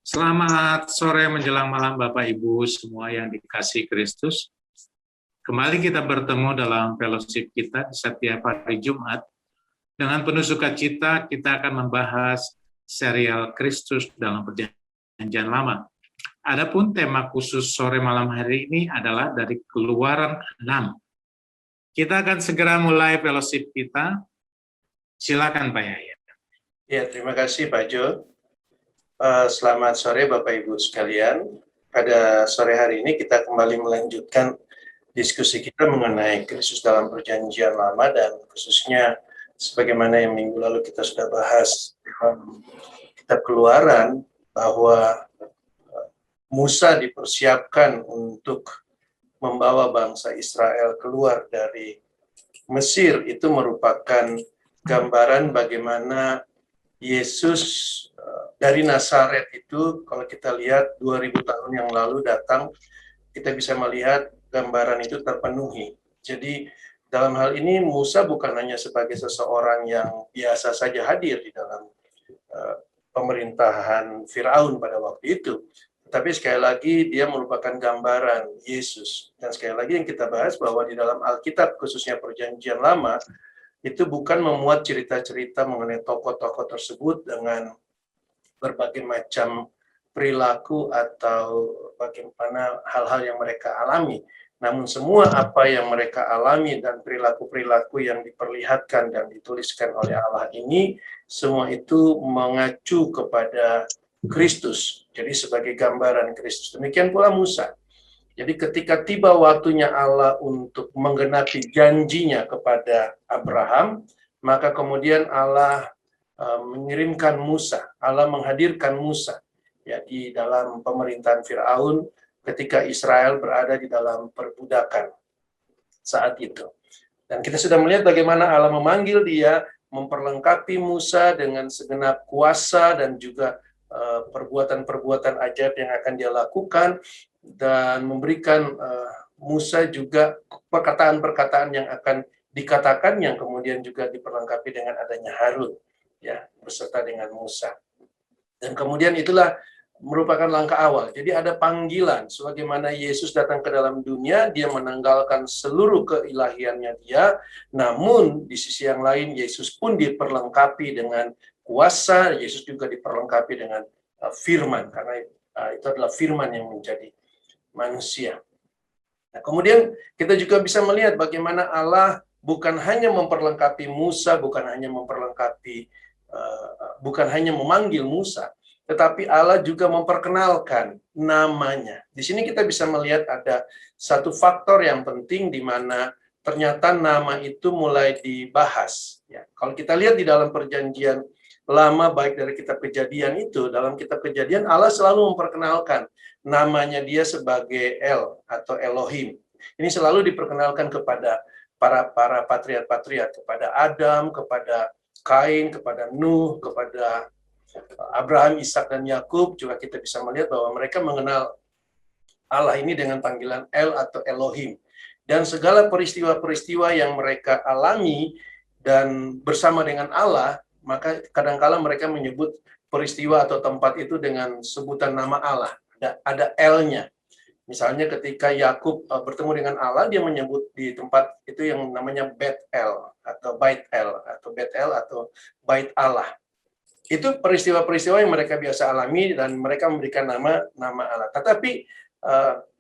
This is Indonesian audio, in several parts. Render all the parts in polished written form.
Selamat sore menjelang malam Bapak Ibu semua yang dikasihi Kristus. Kembali kita bertemu dalam fellowship kita setiap hari Jumat. Dengan penuh sukacita kita akan membahas serial Kristus dalam Perjanjian Lama. Adapun tema khusus sore malam hari ini adalah dari Keluaran 6. Kita akan segera mulai fellowship kita. Silakan Pak Yahya. Ya, terima kasih Pak Jo. Selamat sore Bapak Ibu sekalian. Pada sore hari ini kita kembali melanjutkan diskusi kita mengenai Kristus dalam Perjanjian Lama, dan khususnya sebagaimana yang minggu lalu kita sudah bahas dalam kitab Keluaran bahwa Musa dipersiapkan untuk membawa bangsa Israel keluar dari Mesir. Itu merupakan gambaran bagaimana Yesus dari Nazaret itu, kalau kita lihat 2000 tahun yang lalu datang, kita bisa melihat gambaran itu terpenuhi. Jadi dalam hal ini Musa bukan hanya sebagai seseorang yang biasa saja hadir di dalam pemerintahan Firaun pada waktu itu, tetapi sekali lagi dia merupakan gambaran Yesus. Dan sekali lagi yang kita bahas bahwa di dalam Alkitab, khususnya Perjanjian Lama, itu bukan memuat cerita-cerita mengenai tokoh-tokoh tersebut dengan berbagai macam perilaku atau bagaimana hal-hal yang mereka alami. Namun semua apa yang mereka alami dan perilaku-perilaku yang diperlihatkan dan dituliskan oleh Allah ini, semua itu mengacu kepada Kristus. Jadi sebagai gambaran Kristus. Demikian pula Musa. Jadi ketika tiba waktunya Allah untuk menggenapi janjinya kepada Abraham, maka kemudian Allah mengirimkan Musa, Allah menghadirkan Musa ya di dalam pemerintahan Firaun ketika Israel berada di dalam perbudakan saat itu. Dan kita sudah melihat bagaimana Allah memanggil dia, memperlengkapi Musa dengan segenap kuasa dan juga perbuatan-perbuatan ajaib yang akan dia lakukan, dan memberikan Musa juga perkataan-perkataan yang akan dikatakan, yang kemudian juga diperlengkapi dengan adanya Harun ya beserta dengan Musa. Dan kemudian itulah merupakan langkah awal. Jadi ada panggilan, sebagaimana Yesus datang ke dalam dunia, dia menanggalkan seluruh keilahiannya dia, namun di sisi yang lain Yesus pun diperlengkapi dengan kuasa, Yesus juga diperlengkapi dengan firman, karena itu adalah firman yang menjadi manusia. Nah, kemudian kita juga bisa melihat bagaimana Allah bukan hanya memperlengkapi Musa, bukan hanya memanggil Musa, tetapi Allah juga memperkenalkan namanya. Di sini kita bisa melihat ada satu faktor yang penting di mana ternyata nama itu mulai dibahas. Ya, kalau kita lihat di dalam Perjanjian Lama, baik dari kitab Kejadian itu, dalam kitab Kejadian Allah selalu memperkenalkan namanya dia sebagai El atau Elohim. Ini selalu diperkenalkan kepada para patriark-patriark, kepada Adam, kepada Kain, kepada Nuh, kepada Abraham, Ishak, dan Yakub. Juga kita bisa melihat bahwa mereka mengenal Allah ini dengan panggilan El atau Elohim. Dan segala peristiwa-peristiwa yang mereka alami dan bersama dengan Allah, maka kadang-kala mereka menyebut peristiwa atau tempat itu dengan sebutan nama Allah. Ada El-nya. Misalnya ketika Yakub bertemu dengan Allah, dia menyebut di tempat itu yang namanya Bet-El atau Bait-El atau Bet-El atau Bait Allah. Itu peristiwa-peristiwa yang mereka biasa alami dan mereka memberikan nama Allah. Tetapi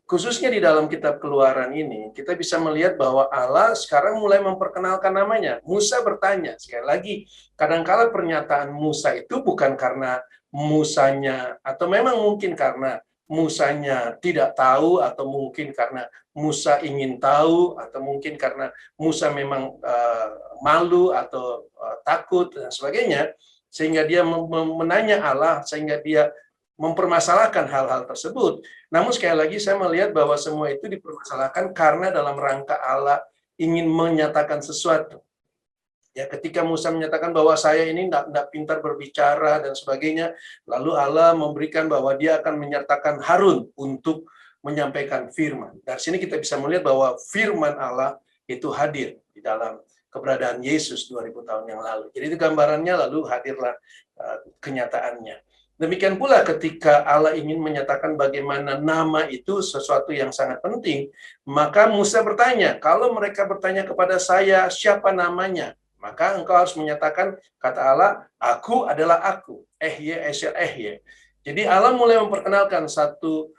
khususnya di dalam kitab Keluaran ini, kita bisa melihat bahwa Allah sekarang mulai memperkenalkan namanya. Musa bertanya, sekali lagi, kadangkala pernyataan Musa itu bukan karena Musanya, atau memang mungkin karena Musanya tidak tahu, atau mungkin karena Musa ingin tahu, atau mungkin karena Musa memang malu atau takut dan sebagainya, sehingga dia menanya Allah, sehingga dia mempermasalahkan hal-hal tersebut. Namun sekali lagi saya melihat bahwa semua itu dipermasalahkan karena dalam rangka Allah ingin menyatakan sesuatu. Ya, ketika Musa menyatakan bahwa saya ini tidak pintar berbicara dan sebagainya, lalu Allah memberikan bahwa dia akan menyertakan Harun untuk menyampaikan firman. Dari sini kita bisa melihat bahwa firman Allah itu hadir di dalam keberadaan Yesus 2000 tahun yang lalu. Jadi itu gambarannya, lalu hadirlah kenyataannya. Demikian pula ketika Allah ingin menyatakan bagaimana nama itu sesuatu yang sangat penting, maka Musa bertanya, kalau mereka bertanya kepada saya, siapa namanya? Maka engkau harus menyatakan, kata Allah, aku adalah aku. Ehye, Esel, Ehye. Jadi Allah mulai memperkenalkan satu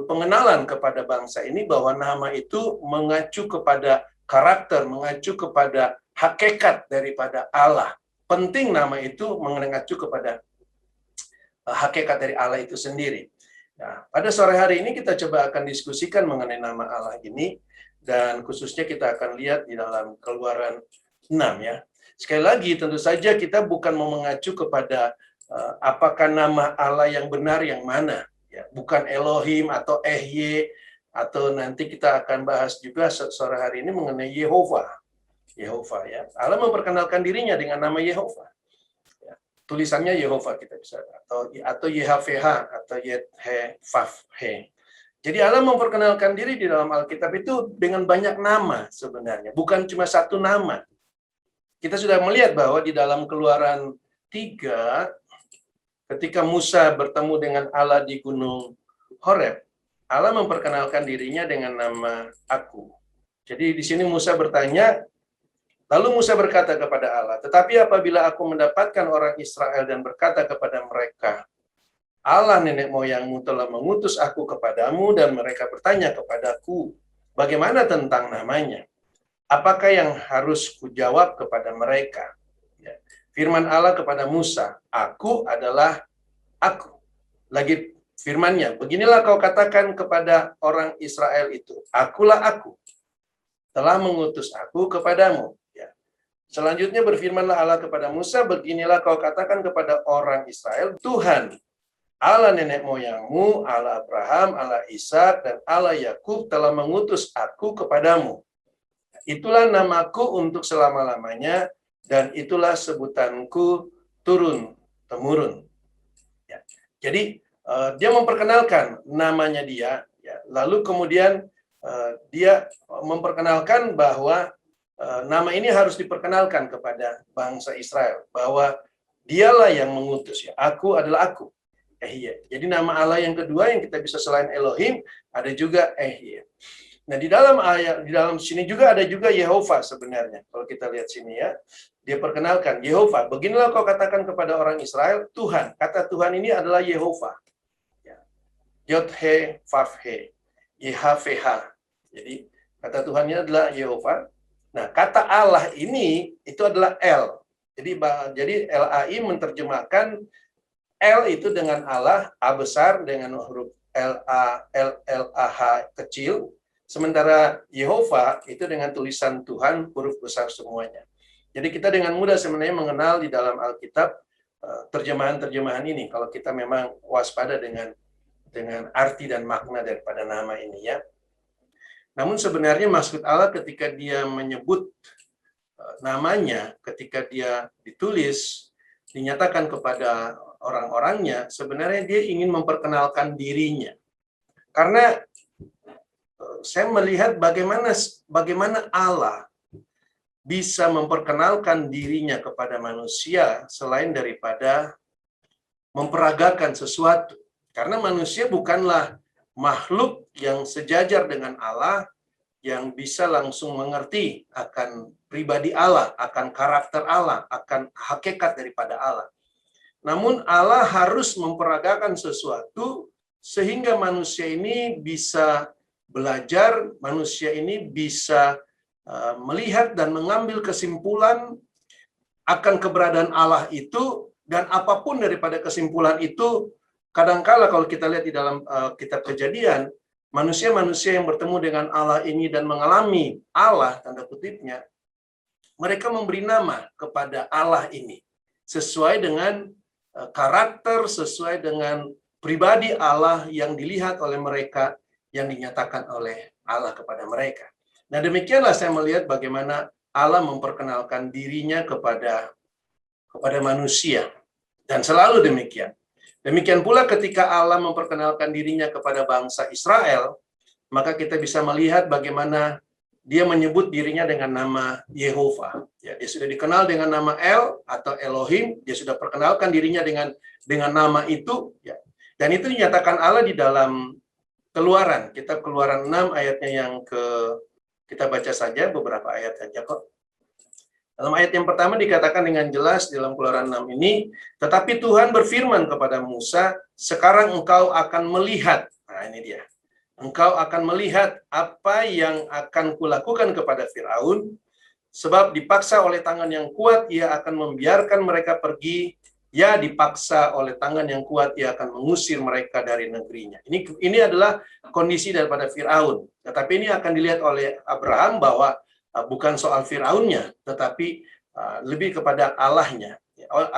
pengenalan kepada bangsa ini bahwa nama itu mengacu kepada karakter, mengacu kepada hakikat daripada Allah. Penting nama itu mengacu kepada hakikat dari Allah itu sendiri. Nah, pada sore hari ini kita coba akan diskusikan mengenai nama Allah ini, dan khususnya kita akan lihat di dalam Keluaran 6 ya. Sekali lagi tentu saja kita bukan mau mengacu kepada apakah nama Allah yang benar yang mana, ya. Bukan Elohim atau Ehye, atau nanti kita akan bahas juga sore hari ini mengenai Yehova. Yehova ya. Allah memperkenalkan dirinya dengan nama Yehova. Tulisannya Yehova kita bisa, atau YHVH atau YHVH. Jadi Allah memperkenalkan diri di dalam Alkitab itu dengan banyak nama sebenarnya, bukan cuma satu nama. Kita sudah melihat bahwa di dalam Keluaran 3, ketika Musa bertemu dengan Allah di Gunung Horeb, Allah memperkenalkan dirinya dengan nama Aku. Jadi di sini Musa bertanya, lalu Musa berkata kepada Allah, tetapi apabila aku mendapatkan orang Israel dan berkata kepada mereka, Allah nenek moyangmu telah mengutus aku kepadamu, dan mereka bertanya kepadaku, bagaimana tentang namanya? Apakah yang harus kujawab kepada mereka? Ya. Firman Allah kepada Musa, aku adalah aku. Lagi firmannya, beginilah kau katakan kepada orang Israel itu, akulah aku, telah mengutus aku kepadamu. Selanjutnya berfirmanlah Allah kepada Musa, beginilah kau katakan kepada orang Israel, Tuhan, Allah nenek moyangmu, Allah Abraham, Allah Ishak, dan Allah Yakub telah mengutus aku kepadamu. Itulah namaku untuk selama-lamanya, dan itulah sebutanku turun-temurun. Ya. Jadi, dia memperkenalkan namanya dia, ya. Lalu kemudian dia memperkenalkan bahwa nama ini harus diperkenalkan kepada bangsa Israel, bahwa dialah yang mengutus, ya. Aku adalah aku, Ehye. Jadi nama Allah yang kedua yang kita bisa selain Elohim ada juga Ehye. Nah, di dalam sini juga ada juga Yehova sebenarnya. Kalau kita lihat sini ya, dia perkenalkan Yehova. Beginilah kau katakan kepada orang Israel, Tuhan. Kata Tuhan ini adalah Yehova. Ya. Yod-He, Vav-He, YHVH. Jadi kata Tuhan ini adalah Yehova. Nah, kata Allah ini itu adalah El. Jadi LAI menerjemahkan El itu dengan Allah, A besar dengan huruf LAH kecil, sementara Yehova itu dengan tulisan Tuhan huruf besar semuanya. Jadi kita dengan mudah sebenarnya mengenal di dalam Alkitab terjemahan-terjemahan ini kalau kita memang waspada dengan arti dan makna daripada nama ini ya. Namun sebenarnya maksud Allah ketika dia menyebut namanya, ketika dia ditulis, dinyatakan kepada orang-orangnya, sebenarnya dia ingin memperkenalkan dirinya. Karena saya melihat bagaimana Allah bisa memperkenalkan dirinya kepada manusia selain daripada memperagakan sesuatu. Karena manusia bukanlah makhluk yang sejajar dengan Allah, yang bisa langsung mengerti akan pribadi Allah, akan karakter Allah, akan hakikat daripada Allah. Namun Allah harus memperagakan sesuatu sehingga manusia ini bisa belajar, manusia ini bisa melihat dan mengambil kesimpulan akan keberadaan Allah itu, dan apapun daripada kesimpulan itu, kadangkala kalau kita lihat di dalam kitab Kejadian, manusia-manusia yang bertemu dengan Allah ini dan mengalami Allah, tanda kutipnya, mereka memberi nama kepada Allah ini sesuai dengan karakter, sesuai dengan pribadi Allah yang dilihat oleh mereka, yang dinyatakan oleh Allah kepada mereka. Nah, demikianlah saya melihat bagaimana Allah memperkenalkan dirinya kepada manusia, dan selalu demikian. Demikian pula ketika Allah memperkenalkan dirinya kepada bangsa Israel, maka kita bisa melihat bagaimana dia menyebut dirinya dengan nama Yehova. Ya, dia sudah dikenal dengan nama El atau Elohim, dia sudah perkenalkan dirinya dengan nama itu, ya. Dan itu dinyatakan Allah di dalam Keluaran, kitab Keluaran 6 ayatnya kita baca saja beberapa ayat saja kok. Dalam ayat yang pertama dikatakan dengan jelas dalam Keluaran 6 ini, tetapi Tuhan berfirman kepada Musa, sekarang engkau akan melihat. Nah, ini dia. Engkau akan melihat apa yang akan kulakukan kepada Firaun, sebab dipaksa oleh tangan yang kuat, ia akan membiarkan mereka pergi. Ya, dipaksa oleh tangan yang kuat, ia akan mengusir mereka dari negerinya. Ini adalah kondisi daripada Firaun. Tetapi ini akan dilihat oleh Abraham bahwa bukan soal Firaunnya, tetapi lebih kepada Allahnya.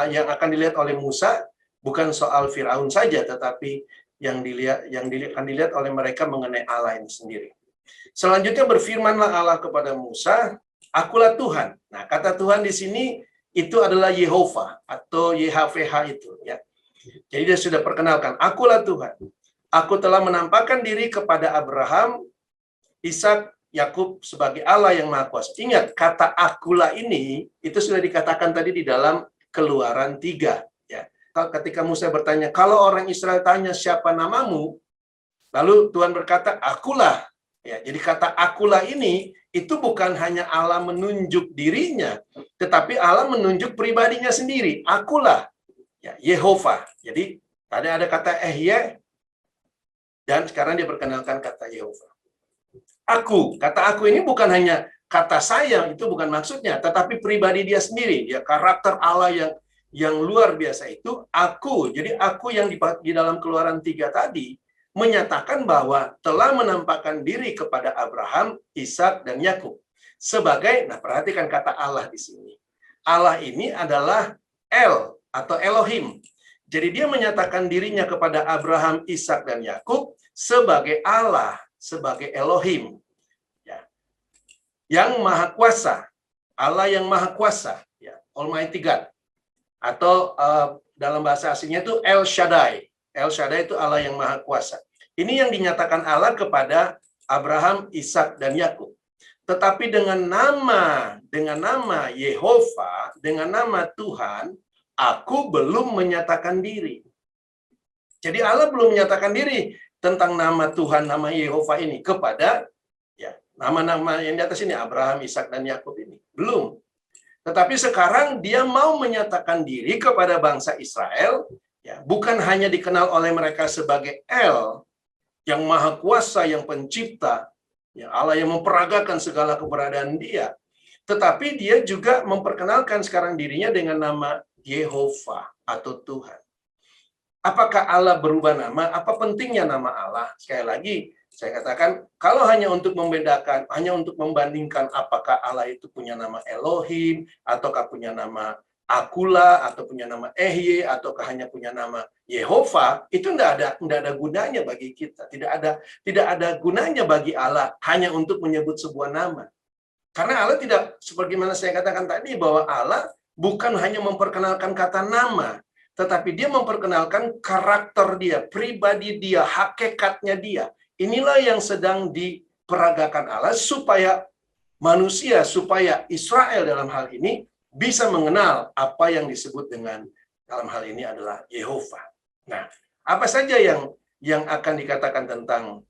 Yang akan dilihat oleh Musa bukan soal Firaun saja, tetapi yang akan dilihat oleh mereka mengenai Allah ini sendiri. Selanjutnya berfirmanlah Allah kepada Musa, akulah Tuhan. Nah, kata Tuhan di sini itu adalah Yehova atau YHVH itu, ya. Jadi dia sudah perkenalkan, akulah Tuhan. Aku telah menampakkan diri kepada Abraham, Ishak, Yakub sebagai Allah yang Maha Kuasa. Ingat, kata akulah ini itu sudah dikatakan tadi di dalam Keluaran 3, ya. Ketika Musa bertanya, kalau orang Israel tanya siapa namamu, lalu Tuhan berkata, akulah. Ya, jadi kata akulah ini itu bukan hanya Allah menunjuk dirinya, tetapi Allah menunjuk pribadinya sendiri. Akulah, ya, Yehova. Jadi tadi ada kata Ehye, dan sekarang dia perkenalkan kata Yehova. Aku, kata aku ini bukan hanya kata saya, itu bukan maksudnya, tetapi pribadi dia sendiri. Dia karakter Allah yang luar biasa itu aku. Jadi aku yang di dalam Keluaran 3 tadi menyatakan bahwa telah menampakkan diri kepada Abraham, Ishak, dan Yakub sebagai, nah perhatikan kata Allah di sini. Allah ini adalah El atau Elohim. Jadi dia menyatakan dirinya kepada Abraham, Ishak, dan Yakub sebagai Allah, sebagai Elohim. Ya. Yang Maha Kuasa, Allah yang Maha Kuasa, ya, Almighty God. Atau dalam bahasa aslinya itu El Shaddai. El Shaddai itu Allah yang Maha Kuasa. Ini yang dinyatakan Allah kepada Abraham, Ishak, dan Yakub. Tetapi dengan nama Yehova, dengan nama Tuhan, aku belum menyatakan diri. Jadi Allah belum menyatakan diri tentang nama Tuhan, nama Yehova ini kepada, ya, nama-nama yang di atas ini, Abraham, Ishak, dan Yakub ini. Belum. Tetapi sekarang dia mau menyatakan diri kepada bangsa Israel, ya, bukan hanya dikenal oleh mereka sebagai El, yang Maha Kuasa, yang Pencipta, ya, Allah yang memperagakan segala keberadaan dia, tetapi dia juga memperkenalkan sekarang dirinya dengan nama Yehova atau Tuhan. Apakah Allah berubah nama? Apa pentingnya nama Allah? Sekali lagi, saya katakan, kalau hanya untuk membedakan, hanya untuk membandingkan apakah Allah itu punya nama Elohim, ataukah punya nama Akula, atau punya nama Ehye, ataukah hanya punya nama Yehova, itu tidak ada gunanya bagi kita. Tidak ada gunanya bagi Allah hanya untuk menyebut sebuah nama. Karena Allah tidak, sebagaimana saya katakan tadi, bahwa Allah bukan hanya memperkenalkan kata nama, tetapi dia memperkenalkan karakter dia, pribadi dia, hakikatnya dia. Inilah yang sedang diperagakan Allah supaya manusia, supaya Israel dalam hal ini bisa mengenal apa yang disebut dengan dalam hal ini adalah Yehova. Nah, apa saja yang akan dikatakan tentang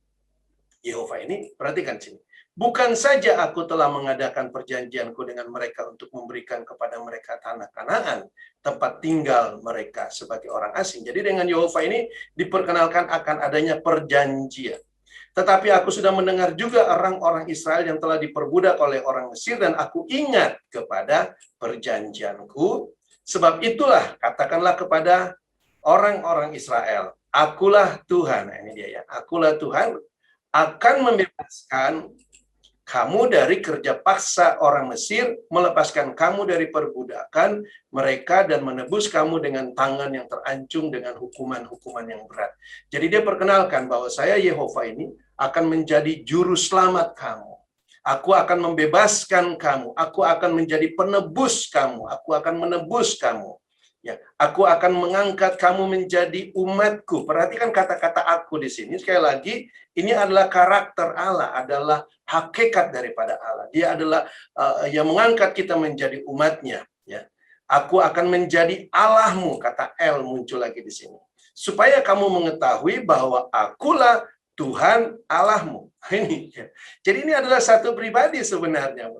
Yehova ini? Perhatikan sini. Bukan saja aku telah mengadakan perjanjianku dengan mereka untuk memberikan kepada mereka tanah Kanaan, tempat tinggal mereka sebagai orang asing. Jadi dengan Yehova ini diperkenalkan akan adanya perjanjian. Tetapi aku sudah mendengar juga orang-orang Israel yang telah diperbudak oleh orang Mesir, dan aku ingat kepada perjanjianku. Sebab itulah, katakanlah kepada orang-orang Israel, akulah Tuhan. Nah, ini dia ya, akulah Tuhan, akan membebaskan kamu dari kerja paksa orang Mesir, melepaskan kamu dari perbudakan mereka, dan menebus kamu dengan tangan yang terancung dengan hukuman-hukuman yang berat. Jadi dia perkenalkan bahwa saya Yehova ini akan menjadi juru selamat kamu. Aku akan membebaskan kamu. Aku akan menjadi penebus kamu. Aku akan menebus kamu. Ya, aku akan mengangkat kamu menjadi umatku. Perhatikan kata-kata aku di sini. Sekali lagi, Ini adalah karakter Allah, adalah hakikat daripada Allah. Dia adalah yang mengangkat kita menjadi umatnya. Ya. Aku akan menjadi Allahmu, kata El muncul lagi di sini. Supaya kamu mengetahui bahwa akulah Tuhan Allahmu. Ini. Ya. Jadi ini adalah satu pribadi sebenarnya,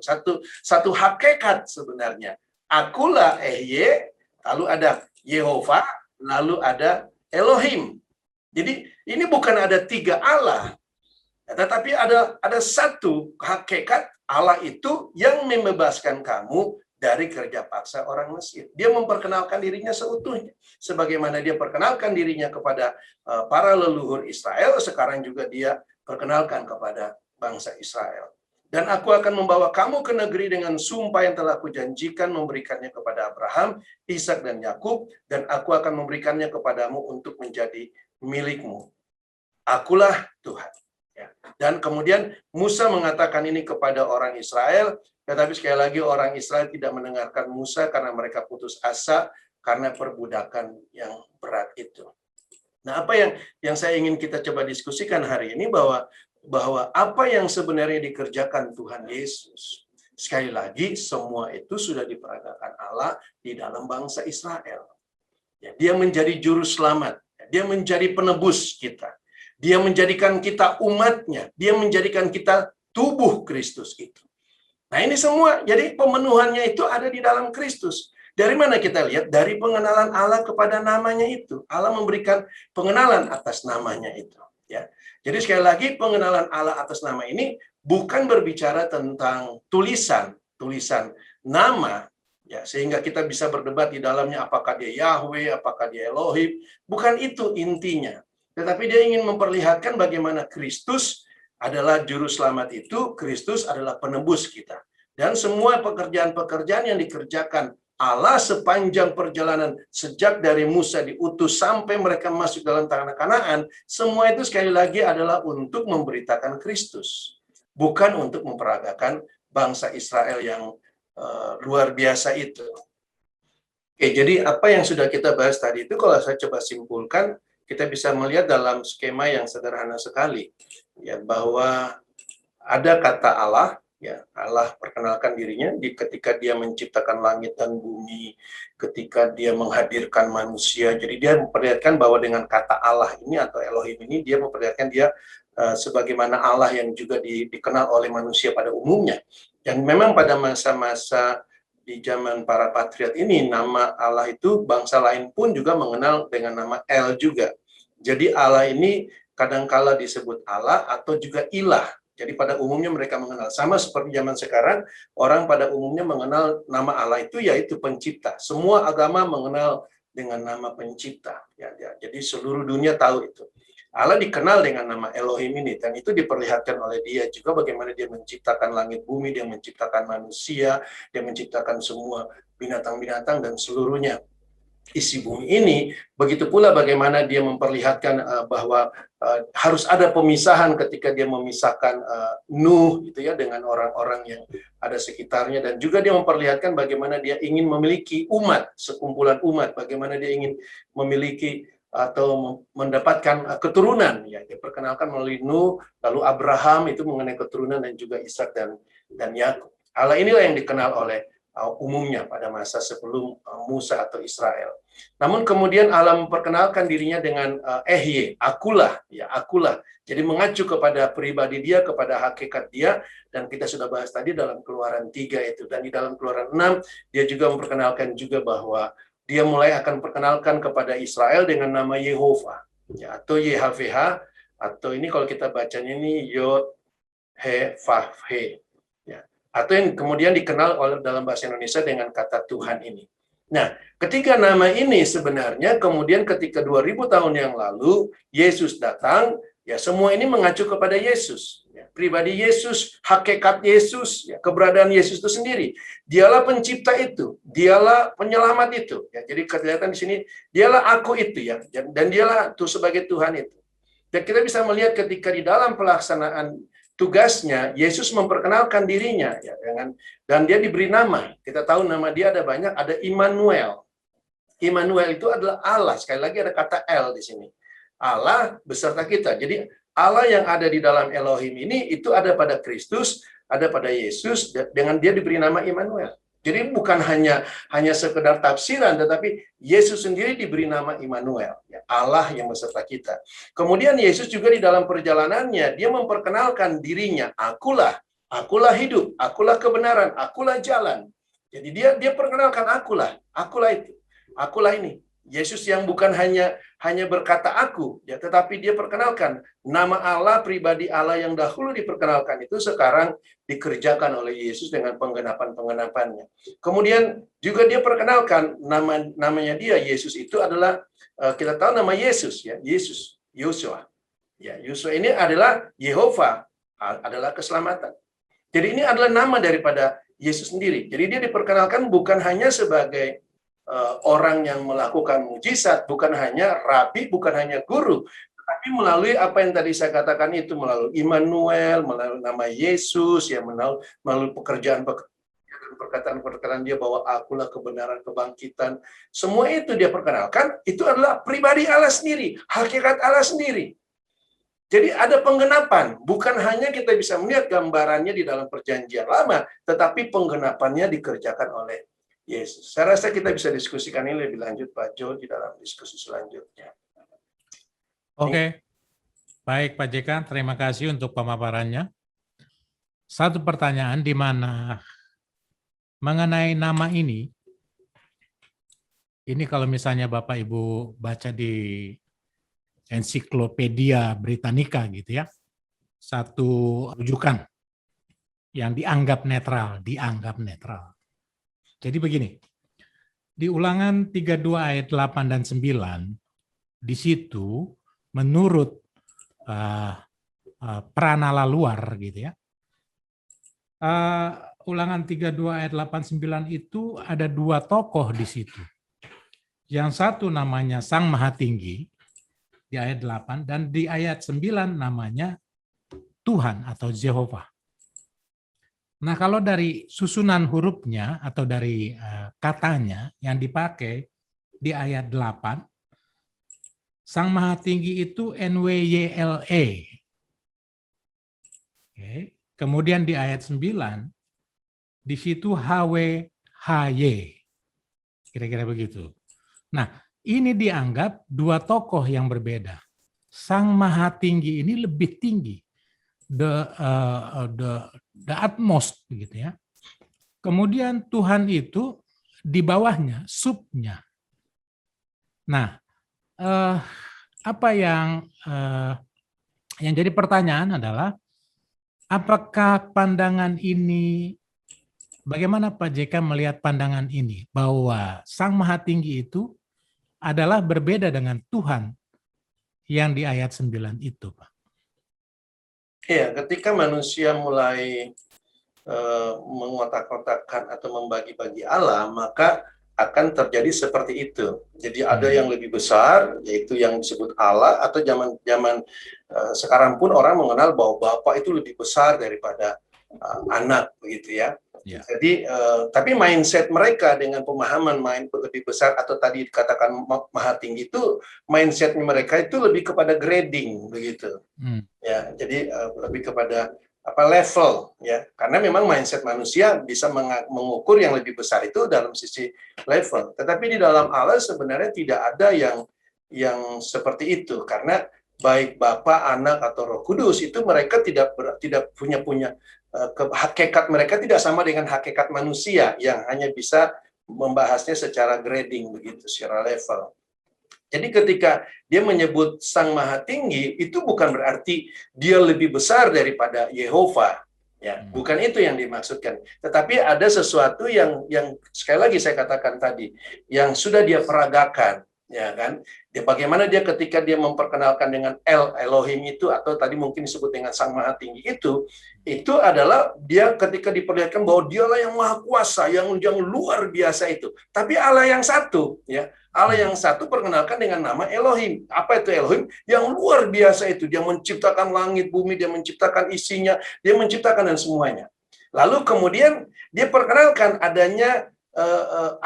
satu hakikat sebenarnya. Akulah Ehye, lalu ada Yehova, lalu ada Elohim. Jadi ini bukan ada 3 Allah, tetapi ada satu hakikat Allah itu yang membebaskan kamu dari kerja paksa orang Mesir. Dia memperkenalkan dirinya seutuhnya. Sebagaimana dia perkenalkan dirinya kepada para leluhur Israel, sekarang juga dia perkenalkan kepada bangsa Israel. Dan aku akan membawa kamu ke negeri dengan sumpah yang telah kujanjikan memberikannya kepada Abraham, Ishak dan Yakub, dan aku akan memberikannya kepadamu untuk menjadi milikmu. Akulah Tuhan. Ya. Dan kemudian Musa mengatakan ini kepada orang Israel, tetapi sekali lagi orang Israel tidak mendengarkan Musa karena mereka putus asa karena perbudakan yang berat itu. Nah, apa yang saya ingin kita coba diskusikan hari ini bahwa apa yang sebenarnya dikerjakan Tuhan Yesus. Sekali lagi, semua itu sudah diperagakan Allah di dalam bangsa Israel. Ya, dia menjadi juru selamat. Dia menjadi penebus kita. Dia menjadikan kita umatnya. Dia menjadikan kita tubuh Kristus itu. Nah ini semua, jadi pemenuhannya itu ada di dalam Kristus. Dari mana kita lihat? Dari pengenalan Allah kepada namanya itu. Allah memberikan pengenalan atas namanya itu. Ya. Jadi sekali lagi pengenalan Allah atas nama ini bukan berbicara tentang tulisan nama, ya, sehingga kita bisa berdebat di dalamnya apakah dia Yahweh, apakah dia Elohim. Bukan itu intinya. Tetapi dia ingin memperlihatkan bagaimana Kristus adalah juru selamat itu, Kristus adalah penebus kita. Dan semua pekerjaan-pekerjaan yang dikerjakan Allah sepanjang perjalanan sejak dari Musa diutus sampai mereka masuk dalam tanah Kanaan, semua itu sekali lagi adalah untuk memberitakan Kristus, bukan untuk memperagakan bangsa Israel yang luar biasa itu. Oke, jadi apa yang sudah kita bahas tadi itu kalau saya coba simpulkan, kita bisa melihat dalam skema yang sederhana sekali, ya, bahwa ada kata Allah. Ya, Allah perkenalkan dirinya ketika dia menciptakan langit dan bumi, ketika dia menghadirkan manusia. Jadi dia memperlihatkan bahwa dengan kata Allah ini atau Elohim ini, dia memperlihatkan dia sebagaimana Allah yang juga dikenal oleh manusia pada umumnya. Dan memang pada masa-masa di zaman para patriot ini, nama Allah itu bangsa lain pun juga mengenal dengan nama El juga. Jadi Allah ini kadangkala disebut Allah atau juga ilah. Jadi pada umumnya mereka mengenal. Sama seperti zaman sekarang, orang pada umumnya mengenal nama Allah itu yaitu pencipta. Semua agama mengenal dengan nama pencipta. Ya. Jadi seluruh dunia tahu itu. Allah dikenal dengan nama Elohim ini. Dan itu diperlihatkan oleh dia juga bagaimana dia menciptakan langit bumi, dia menciptakan manusia, dia menciptakan semua binatang-binatang dan seluruhnya isi bumi ini. Begitu pula bagaimana dia memperlihatkan bahwa harus ada pemisahan ketika dia memisahkan Nuh gitu ya dengan orang-orang yang ada sekitarnya, dan juga dia memperlihatkan bagaimana dia ingin memiliki umat, sekumpulan umat, bagaimana dia ingin memiliki atau mendapatkan keturunan, ya diperkenalkan melalui Nuh, lalu Abraham itu mengenai keturunan, dan juga Ishak dan Yakub. Allah inilah yang dikenal oleh umumnya pada masa sebelum Musa atau Israel. Namun kemudian Allah memperkenalkan dirinya dengan Ehye, akulah, ya akulah. Jadi mengacu kepada pribadi dia, kepada hakikat dia, dan kita sudah bahas tadi dalam Keluaran 3 itu. Dan di dalam Keluaran 6 dia juga memperkenalkan juga bahwa dia mulai akan perkenalkan kepada Israel dengan nama Yehova, ya, atau YHWH, atau ini kalau kita bacanya ini Yod He Vav He. Atau yang kemudian dikenal oleh dalam bahasa Indonesia dengan kata Tuhan ini. Nah, ketika nama ini sebenarnya kemudian ketika 2000 tahun yang lalu Yesus datang, ya semua ini mengacu kepada Yesus. Ya, pribadi Yesus, hakikat Yesus, ya, keberadaan Yesus itu sendiri. Dialah pencipta itu, dialah penyelamat itu. Ya, jadi kelihatan di sini, dialah aku itu ya, dan dialah tuh sebagai Tuhan itu. Dan kita bisa melihat ketika di dalam pelaksanaan tugasnya, Yesus memperkenalkan dirinya ya dan dia diberi nama. Kita tahu nama dia ada banyak, ada Immanuel. Immanuel itu adalah Allah. Sekali lagi ada kata El di sini. Allah beserta kita. Jadi Allah yang ada di dalam Elohim ini itu ada pada Kristus, ada pada Yesus, dengan dia diberi nama Immanuel. Jadi bukan hanya sekedar tafsiran, tetapi Yesus sendiri diberi nama Immanuel, ya, Allah yang beserta kita. Kemudian Yesus juga di dalam perjalanannya, dia memperkenalkan dirinya, akulah hidup, akulah kebenaran, akulah jalan. Jadi dia perkenalkan akulah itu, akulah ini. Yesus yang bukan hanya berkata aku, ya, tetapi dia perkenalkan nama Allah, pribadi Allah yang dahulu diperkenalkan itu sekarang dikerjakan oleh Yesus dengan penggenapan-penggenapannya. Kemudian juga dia perkenalkan namanya dia, Yesus itu adalah kita tahu nama Yesus, ya, Yesus, Yosua. Ya, Yosua ini adalah Yehova, adalah keselamatan. Jadi ini adalah nama daripada Yesus sendiri. Jadi dia diperkenalkan bukan hanya sebagai orang yang melakukan mujizat, bukan hanya rabi, bukan hanya guru, tapi melalui apa yang tadi saya katakan itu, melalui Immanuel, melalui nama Yesus, ya, melalui perkataan dia bahwa akulah kebenaran, kebangkitan, semua itu dia perkenalkan, itu adalah pribadi Allah sendiri, hakikat Allah sendiri. Jadi ada penggenapan, bukan hanya kita bisa melihat gambarannya di dalam perjanjian lama, tetapi penggenapannya dikerjakan oleh Yesus. Saya rasa kita bisa diskusikan ini lebih lanjut, Pak Jo, di dalam diskusi selanjutnya. Oke, baik Pak JK, terima kasih untuk pemaparannya. Satu pertanyaan di mana mengenai nama ini kalau misalnya Bapak Ibu baca di Ensiklopedia Britannica gitu ya, satu rujukan yang dianggap netral. Jadi begini, di Ulangan 32 ayat 8 dan 9, di situ menurut pranala luar gitu ya, Ulangan 32 ayat 8 9 itu ada dua tokoh di situ. Yang satu namanya Sang Maha Tinggi di ayat 8 dan di ayat 9 namanya Tuhan atau Jehovah. Nah, kalau dari susunan hurufnya atau dari katanya yang dipakai di ayat 8, Sang Maha Tinggi itu NWYLE. Oke. Kemudian di ayat 9, di situ HWHY. Kira-kira begitu. Nah, ini dianggap dua tokoh yang berbeda. Sang Maha Tinggi ini lebih tinggi. The utmost gitu ya. Kemudian Tuhan itu di bawahnya, subnya. Nah, apa yang jadi pertanyaan adalah apakah pandangan ini, bagaimana Pak JK melihat pandangan ini bahwa Sang Maha Tinggi itu adalah berbeda dengan Tuhan yang di ayat 9 itu, Pak? Iya, ketika manusia mulai mengotak-kotakkan atau membagi-bagi Allah, maka akan terjadi seperti itu. Jadi ada yang lebih besar, yaitu yang disebut Allah, atau zaman sekarang pun orang mengenal bahwa Bapa itu lebih besar daripada anak, begitu ya. Yeah. Jadi, tapi mindset mereka dengan pemahaman lebih besar atau tadi dikatakan Maha Tinggi itu, mindset mereka itu lebih kepada grading, begitu. Ya, jadi lebih kepada level, ya, karena memang mindset manusia bisa mengukur yang lebih besar itu dalam sisi level. Tetapi di dalam Allah sebenarnya tidak ada yang seperti itu, karena baik Bapa, Anak atau Roh Kudus itu mereka tidak punya hakikat mereka tidak sama dengan hakikat manusia yang hanya bisa membahasnya secara grading, begitu, secara level. Jadi ketika dia menyebut Sang Maha Tinggi, itu bukan berarti dia lebih besar daripada Yehova, ya, bukan itu yang dimaksudkan. Tetapi ada sesuatu yang sekali lagi saya katakan tadi, yang sudah dia peragakan, ya kan? Bagaimana dia ketika dia memperkenalkan dengan Elohim itu, atau tadi mungkin disebut dengan Sang Maha Tinggi itu adalah dia ketika diperlihatkan bahwa dialah yang maha kuasa, yang luar biasa itu. Tapi Allah yang satu, ya, Allah yang satu perkenalkan dengan nama Elohim. Apa itu Elohim? Yang luar biasa itu. Dia menciptakan langit, bumi, dia menciptakan isinya, dia menciptakan dan semuanya. Lalu kemudian dia perkenalkan adanya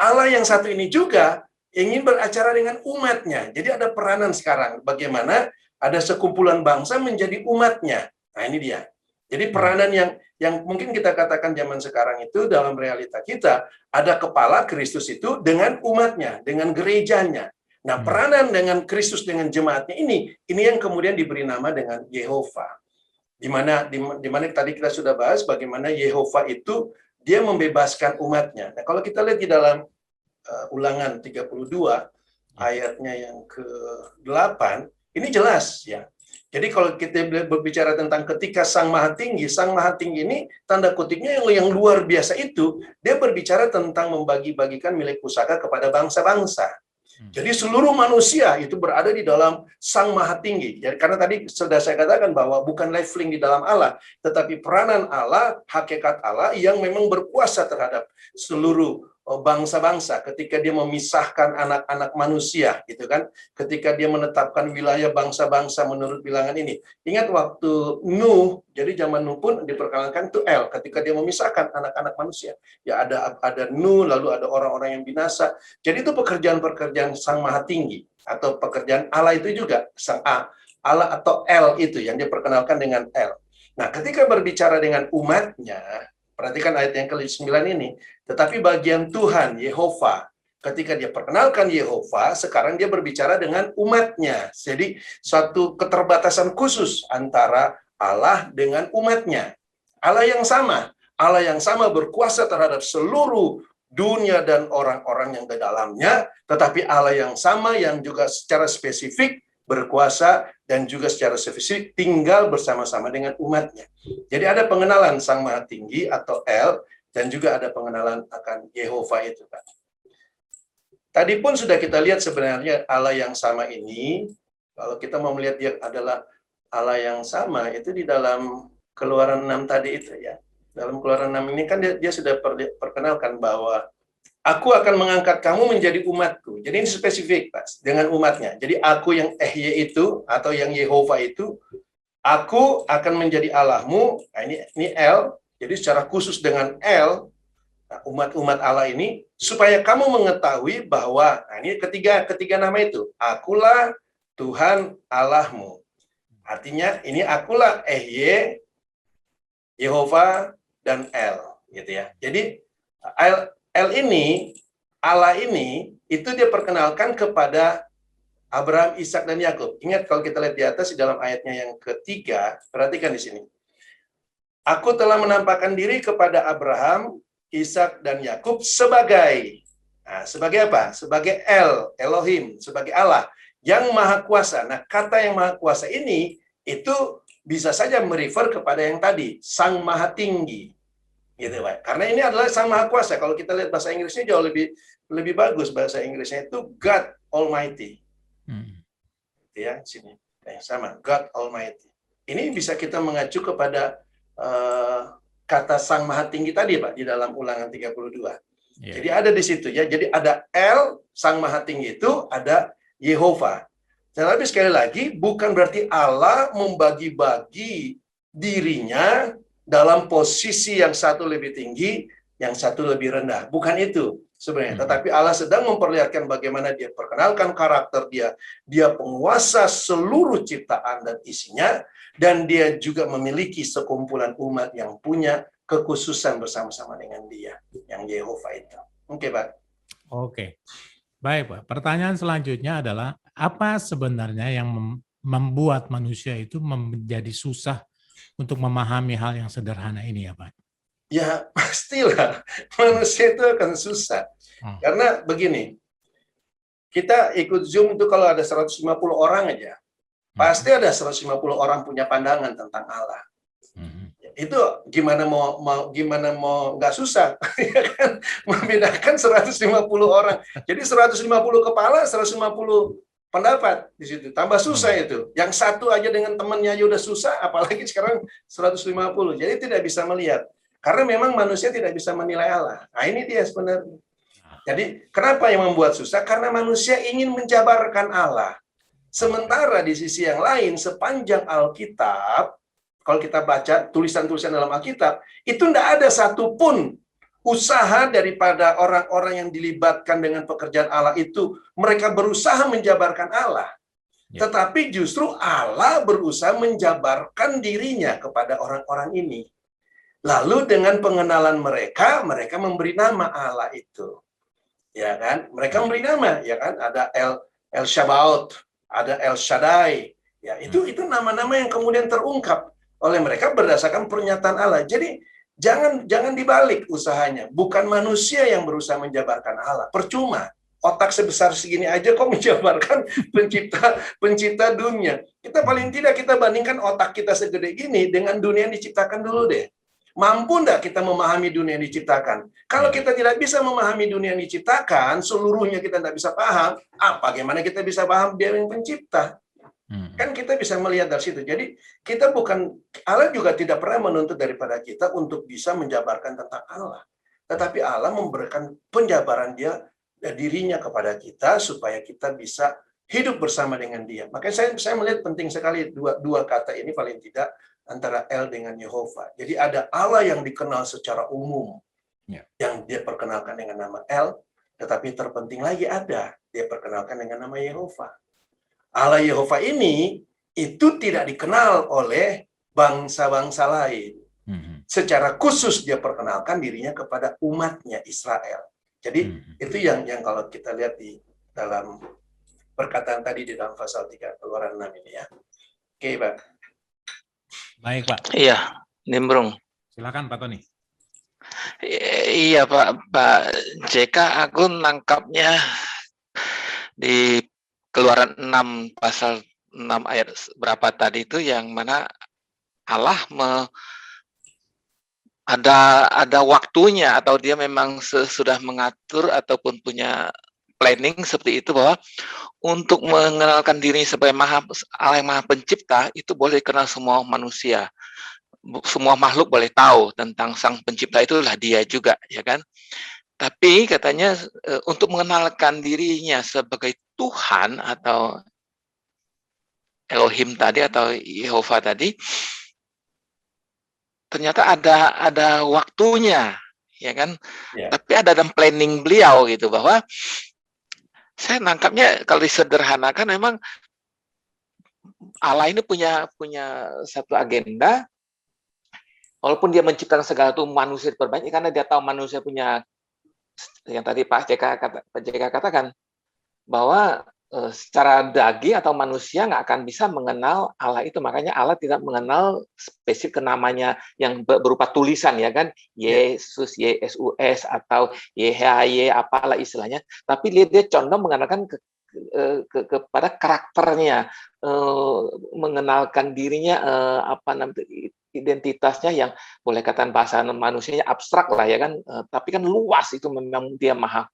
Allah yang satu ini juga ingin beracara dengan umatnya. Jadi ada peranan sekarang. Bagaimana ada sekumpulan bangsa menjadi umatnya. Nah, ini dia. Jadi peranan yang mungkin kita katakan zaman sekarang itu dalam realita kita, ada kepala Kristus itu dengan umatnya, dengan gerejanya. Nah, peranan dengan Kristus dengan jemaatnya ini yang kemudian diberi nama dengan Yehova. Di mana tadi kita sudah bahas bagaimana Yehova itu dia membebaskan umatnya. Nah, kalau kita lihat di dalam Ulangan 32 ayatnya yang ke-8, ini jelas ya. Jadi kalau kita berbicara tentang ketika Sang Maha Tinggi ini tanda kutipnya yang luar biasa itu, dia berbicara tentang membagi-bagikan milik pusaka kepada bangsa-bangsa. Jadi seluruh manusia itu berada di dalam Sang Maha Tinggi. Jadi, karena tadi sudah saya katakan bahwa bukan leveling di dalam Allah, tetapi peranan Allah, hakikat Allah yang memang berkuasa terhadap seluruh bangsa-bangsa ketika dia memisahkan anak-anak manusia gitu kan, ketika dia menetapkan wilayah bangsa-bangsa menurut bilangan ini. Ingat waktu Nuh, jadi zaman Nuh pun diperkenalkan itu El ketika dia memisahkan anak-anak manusia. Ya ada Nuh, lalu ada orang-orang yang binasa. Jadi itu pekerjaan-pekerjaan Sang Maha Tinggi atau pekerjaan Allah itu juga Sang Allah atau El itu yang diperkenalkan dengan El. Nah, ketika berbicara dengan umatnya, perhatikan ayat yang ke-9 ini. Tetapi bagian Tuhan, Yehova, ketika dia perkenalkan Yehova, sekarang dia berbicara dengan umatnya. Jadi suatu keterbatasan khusus antara Allah dengan umatnya. Allah yang sama berkuasa terhadap seluruh dunia dan orang-orang yang di dalamnya, tetapi Allah yang sama yang juga secara spesifik berkuasa dan juga secara spesifik tinggal bersama-sama dengan umatnya. Jadi ada pengenalan Sang Maha Tinggi atau El, dan juga ada pengenalan akan Yehova itu, Pak. Tadi pun sudah kita lihat sebenarnya Allah yang sama ini, kalau kita mau melihat dia adalah Allah yang sama, itu di dalam Keluaran 6 tadi itu ya. Dalam Keluaran 6 ini kan dia sudah perkenalkan bahwa aku akan mengangkat kamu menjadi umatku. Jadi ini spesifik, Pak, dengan umatnya. Jadi aku yang Ehye itu, atau yang Yehova itu, aku akan menjadi Allahmu. Nah, ini El. Jadi secara khusus dengan El, umat-umat Allah ini, supaya kamu mengetahui bahwa, nah ini ketiga nama itu, akulah Tuhan Allahmu. Artinya ini akulah Ehye, Yehova, dan El. Gitu ya. Jadi El ini, Allah ini, itu dia perkenalkan kepada Abraham, Ishak, dan Yakub. Ingat kalau kita lihat di atas di dalam ayatnya yang ketiga, perhatikan di sini. Aku telah menampakkan diri kepada Abraham, Ishak, dan Yakub sebagai apa? Sebagai El, Elohim, sebagai Allah yang Maha Kuasa. Nah, kata yang Maha Kuasa ini itu bisa saja merefer kepada yang tadi, Sang Maha Tinggi. Gitu, Pak. Karena ini adalah Sang Maha Kuasa. Kalau kita lihat bahasa Inggrisnya jauh lebih bagus, bahasa Inggrisnya itu God Almighty. Ya, sini. Sama, God Almighty. Ini bisa kita mengacu kepada kata Sang Maha Tinggi tadi, Pak, di dalam Ulangan 32. Yeah. Jadi ada di situ ya. Jadi ada El, Sang Maha Tinggi itu, ada Yehova. Tapi sekali lagi bukan berarti Allah membagi-bagi dirinya dalam posisi yang satu lebih tinggi, yang satu lebih rendah. Bukan itu sebenarnya. Tetapi Allah sedang memperlihatkan bagaimana dia perkenalkan karakter dia. Dia penguasa seluruh ciptaan dan isinya. Dan dia juga memiliki sekumpulan umat yang punya kekhususan bersama-sama dengan dia. Yang Yehova itu. Oke, Pak. Oke. Baik, Pak. Pertanyaan selanjutnya adalah, apa sebenarnya yang membuat manusia itu menjadi susah untuk memahami hal yang sederhana ini ya, Pak? Ya, pastilah. Manusia itu akan susah. Karena begini, kita ikut Zoom itu kalau ada 150 orang aja, pasti ada 150 orang punya pandangan tentang Allah. Itu gimana mau nggak susah, ya kan? Membedakan 150 orang. Jadi 150 kepala, 150 pendapat di situ. Tambah susah itu. Yang satu aja dengan temannya aja udah susah, apalagi sekarang 150. Jadi tidak bisa melihat. Karena memang manusia tidak bisa menilai Allah. Nah, ini dia sebenarnya. Jadi kenapa yang membuat susah? Karena manusia ingin menjabarkan Allah. Sementara di sisi yang lain, sepanjang Alkitab, kalau kita baca tulisan-tulisan dalam Alkitab, itu tidak ada satupun usaha daripada orang-orang yang dilibatkan dengan pekerjaan Allah itu, mereka berusaha menjabarkan Allah. Ya. Tetapi justru Allah berusaha menjabarkan dirinya kepada orang-orang ini. Lalu dengan pengenalan mereka memberi nama Allah itu. Ya kan? Mereka memberi nama, ya kan? Ada El Shabaot, ada El Shaddai. Ya, itu nama-nama yang kemudian terungkap oleh mereka berdasarkan pernyataan Allah. Jadi jangan dibalik usahanya. Bukan manusia yang berusaha menjabarkan Allah. Percuma. Otak sebesar segini aja kok menjabarkan pencipta dunia. Kita paling tidak kita bandingkan otak kita segede gini dengan dunia yang diciptakan dulu deh. Mampu enggak kita memahami dunia yang diciptakan? Kalau kita tidak bisa memahami dunia yang diciptakan, seluruhnya kita tidak bisa paham, bagaimana kita bisa paham Dia yang pencipta? Kan kita bisa melihat dari situ. Jadi kita Allah juga tidak pernah menuntut daripada kita untuk bisa menjabarkan tentang Allah. Tetapi Allah memberikan penjabaran dirinya kepada kita supaya kita bisa hidup bersama dengan Dia. Makanya saya melihat penting sekali dua kata ini paling tidak antara El dengan Yehova. Jadi ada Allah yang dikenal secara umum, yang Dia perkenalkan dengan nama El, tetapi terpenting lagi ada Dia perkenalkan dengan nama Yehova. Allah Yehova ini itu tidak dikenal oleh bangsa-bangsa lain. Secara khusus Dia perkenalkan dirinya kepada umatnya Israel. Jadi itu yang kalau kita lihat di dalam perkataan tadi di dalam pasal 3 Keluaran 6 ini ya. Oke, Pak. Baik, Pak. Iya, nimbrung. Silakan Pak Tony. Iya, Pak JK, aku nangkapnya di Keluaran 6 pasal 6 ayat berapa tadi itu yang mana Allah ada waktunya atau Dia memang sudah mengatur ataupun punya planning seperti itu bahwa untuk mengenalkan diri sebagai Allah yang Maha Pencipta itu boleh dikenal semua manusia. Semua makhluk boleh tahu tentang Sang Pencipta, itulah Dia juga, ya kan? Tapi katanya untuk mengenalkan dirinya sebagai Tuhan atau Elohim tadi atau Yehova tadi, ternyata ada waktunya, ya kan? Yeah. Tapi ada dalam planning beliau gitu, bahwa saya nangkapnya kalau disederhanakan memang Allah ini punya satu agenda. Walaupun Dia menciptakan segala itu manusia diperbanyak, karena Dia tahu manusia punya, yang tadi Pak JK katakan, bahwa secara daging atau manusia nggak akan bisa mengenal Allah itu. Makanya Allah tidak mengenal spesifik namanya yang berupa tulisan, ya kan? Yesus, Yesus, atau YHY, apalah istilahnya. Tapi dia condong mengenalkan kepada karakternya, mengenalkan dirinya, identitasnya yang boleh katakan bahasa manusianya abstrak lah, ya kan? Tapi kan luas, itu memang Dia maha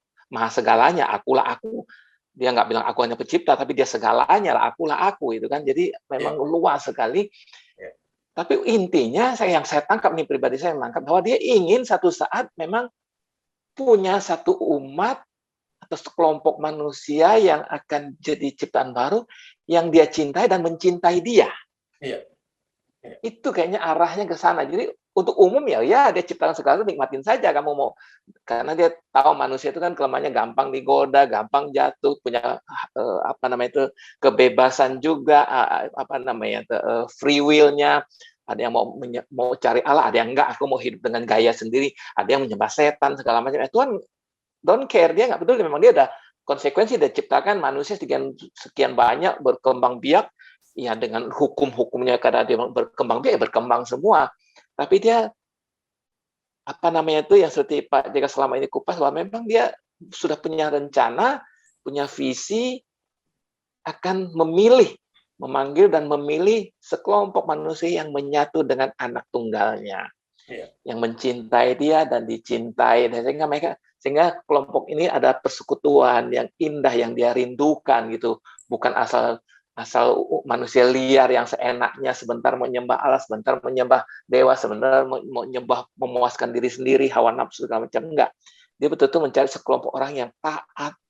segalanya. Akulah aku. Dia nggak bilang aku hanya pencipta, tapi Dia segalanya lah, akulah aku, itu kan. Jadi memang luas sekali. Tapi intinya yang saya tangkap nih, pribadi saya menangkap bahwa Dia ingin satu saat memang punya satu umat atau sekelompok manusia yang akan jadi ciptaan baru yang Dia cintai dan mencintai Dia. Itu kayaknya arahnya ke sana. Jadi untuk umum ya Dia ciptakan segala itu, nikmatin saja kamu mau. Karena Dia tahu manusia itu kan kelemahannya gampang digoda, gampang jatuh, punya kebebasan juga, free will-nya. Ada yang mau cari Allah, ada yang enggak, aku mau hidup dengan gaya sendiri, ada yang menyembah setan segala macam. Tuhan don't care, Dia nggak peduli. Memang Dia ada konsekuensi. Dia ciptakan manusia sekian banyak, berkembang biak. Ya dengan hukum-hukumnya, karena Dia berkembang biak, ya berkembang semua. Tapi Dia yang seperti Pak JK selama ini kupas, bahwa memang Dia sudah punya rencana, punya visi, akan memanggil dan memilih sekelompok manusia yang menyatu dengan anak tunggalnya, yang mencintai Dia dan dicintai, dan sehingga kelompok ini ada persekutuan yang indah yang Dia rindukan gitu, bukan asal manusia liar yang seenaknya, sebentar menyembah Allah, sebentar menyembah dewa, sebentar menyembah memuaskan diri sendiri, hawa nafsu segala macam. Enggak. Dia betul-betul mencari sekelompok orang yang taat,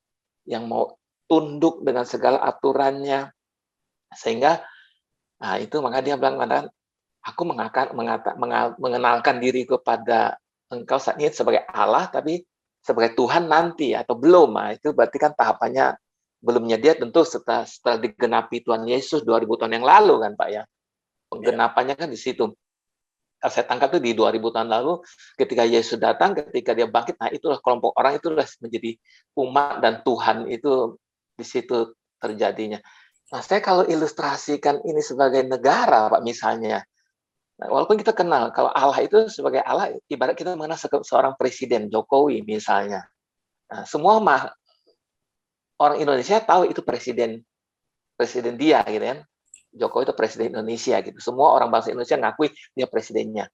yang mau tunduk dengan segala aturannya. Sehingga itu maka Dia bilang, aku mengenalkan diri kepada engkau saat ini sebagai Allah, tapi sebagai Tuhan nanti atau belum. Itu berarti kan tahapannya Belumnya dia tentu setelah digenapi Tuhan Yesus 2000 tahun yang lalu kan Pak ya. Penggenapannya kan di situ. Saya tangkap itu di 2000 tahun lalu ketika Yesus datang, ketika dia bangkit, nah itulah kelompok orang itu sudah menjadi umat dan Tuhan itu di situ terjadinya. Nah, saya kalau ilustrasikan ini sebagai negara, Pak, misalnya, nah, walaupun kita kenal, kalau Allah itu sebagai Allah, ibarat kita mengenal seorang presiden, Jokowi misalnya. Nah, semua orang Indonesia tahu itu presiden dia, gitu kan. Jokowi itu presiden Indonesia, gitu. Semua orang bangsa Indonesia ngakui dia presidennya.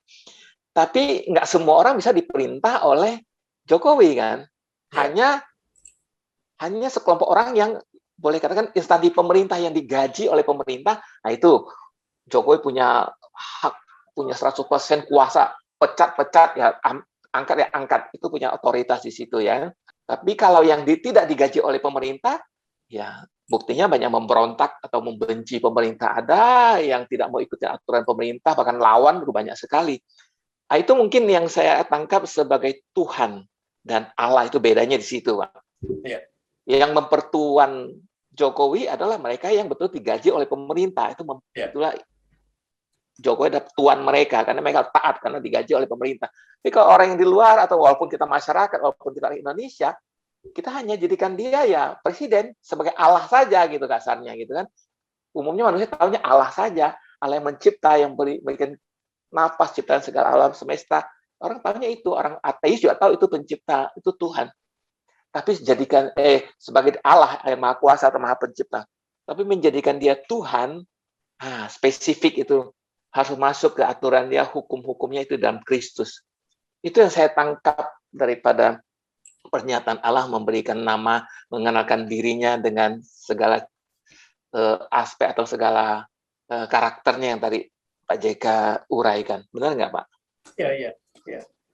Tapi nggak semua orang bisa diperintah oleh Jokowi, kan. Hanya sekelompok orang yang boleh katakan instansi pemerintah yang digaji oleh pemerintah, nah itu Jokowi punya hak, punya 100% kuasa, pecat ya, angkat, itu punya otoritas di situ ya. Tapi kalau yang tidak digaji oleh pemerintah, ya buktinya banyak memberontak atau membenci pemerintah, ada yang tidak mau ikuti aturan pemerintah, bahkan lawan itu banyak sekali. Nah, itu mungkin yang saya tangkap sebagai Tuhan dan Allah itu bedanya di situ, Pak. Ya. Yang mempertuan Jokowi adalah mereka yang betul digaji oleh pemerintah. Itulah Jokowi adalah tuan mereka, karena mereka taat karena digaji oleh pemerintah. Tapi kalau orang yang di luar, atau walaupun kita masyarakat, walaupun kita Indonesia, kita hanya jadikan dia ya presiden sebagai Allah saja gitu kasarnya gitu kan. Umumnya manusia tahunya Allah saja, Allah yang mencipta, yang berikan napas, ciptaan segala alam semesta. Orang tahunya itu, orang ateis juga tahu itu pencipta, itu Tuhan. Tapi jadikan sebagai Allah yang Maha Kuasa atau Maha Pencipta. Tapi menjadikan dia Tuhan, spesifik itu harus masuk ke aturan dia, hukum-hukumnya itu dalam Kristus. Itu yang saya tangkap daripada pernyataan Allah memberikan nama, mengenalkan dirinya dengan segala aspek atau segala karakternya yang tadi Pak JK uraikan. Benar nggak, Pak? Ya.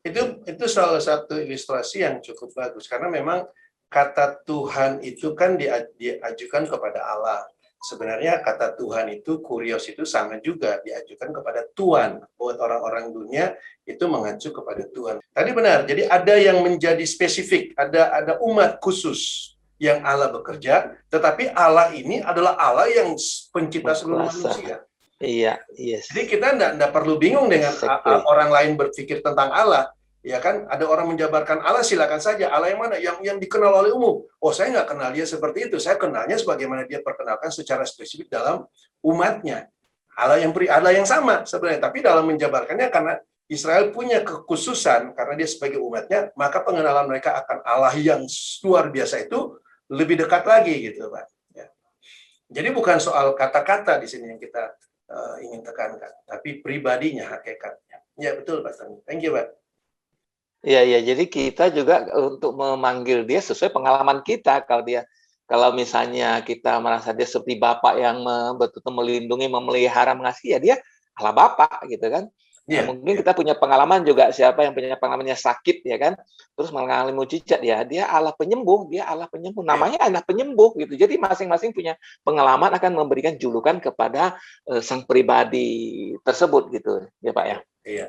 Itu salah satu ilustrasi yang cukup bagus, karena memang kata Tuhan itu kan diajukan kepada Allah. Sebenarnya kata Tuhan itu, kurios itu sama juga diajukan kepada Tuhan. Buat orang-orang dunia itu mengacu kepada Tuhan. Tadi benar, jadi ada yang menjadi spesifik, ada umat khusus yang Allah bekerja, tetapi Allah ini adalah Allah yang pencipta seluruh manusia. Iya, yes. Jadi kita tidak perlu bingung dengan orang lain berpikir tentang Allah. Ya kan, ada orang menjabarkan Allah, silakan saja. Allah yang mana? Yang dikenal oleh umum. Oh, saya nggak kenal dia seperti itu. Saya kenalnya sebagaimana dia perkenalkan secara spesifik dalam umatnya. Allah yang sama sebenarnya. Tapi dalam menjabarkannya, karena Israel punya kekhususan, karena dia sebagai umatnya, maka pengenalan mereka akan Allah yang luar biasa itu lebih dekat lagi, gitu, Pak. Ya. Jadi bukan soal kata-kata di sini yang kita ingin tekankan, tapi pribadinya, hakikatnya. Ya, betul, Pak Tony. Thank you, Pak. Iya, jadi kita juga untuk memanggil dia sesuai pengalaman kita. Kalau misalnya kita merasa dia seperti Bapak yang betul-betul melindungi, memelihara, mengasihi, ya dia Allah Bapak, gitu kan. Nah, mungkin kita punya pengalaman juga, siapa yang punya pengalamannya sakit, ya kan, terus mengalami mujizat, ya dia Allah penyembuh, namanya Allah penyembuh, gitu. Jadi masing-masing punya pengalaman akan memberikan julukan kepada sang pribadi tersebut, gitu, ya Pak ya. Iya.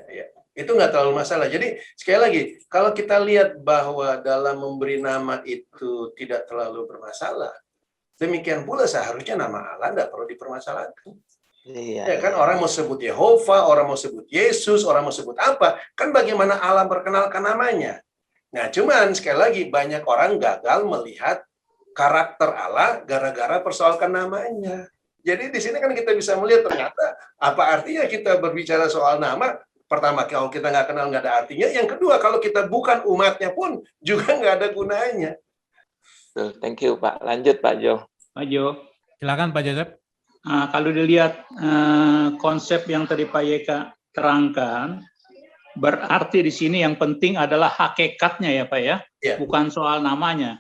Itu nggak terlalu masalah. Jadi sekali lagi, kalau kita lihat bahwa dalam memberi nama itu tidak terlalu bermasalah, demikian pula seharusnya nama Allah tidak perlu dipermasalahkan. Iya, ya kan, orang mau sebut Yehova, orang mau sebut Yesus, orang mau sebut apa, kan bagaimana Allah perkenalkan namanya. Nah, cuman sekali lagi banyak orang gagal melihat karakter Allah gara-gara persoalkan namanya. Jadi di sini kan kita bisa melihat ternyata apa artinya kita berbicara soal nama. Pertama, kalau kita nggak kenal nggak ada artinya. Yang kedua, kalau kita bukan umatnya pun juga nggak ada gunanya. Thank you, Pak. Lanjut, Pak Jo. Pak Jo. Silakan, Pak Joseph. Kalau dilihat konsep yang tadi Pak Yeka terangkan, berarti di sini yang penting adalah hakikatnya ya Pak ya, bukan soal namanya.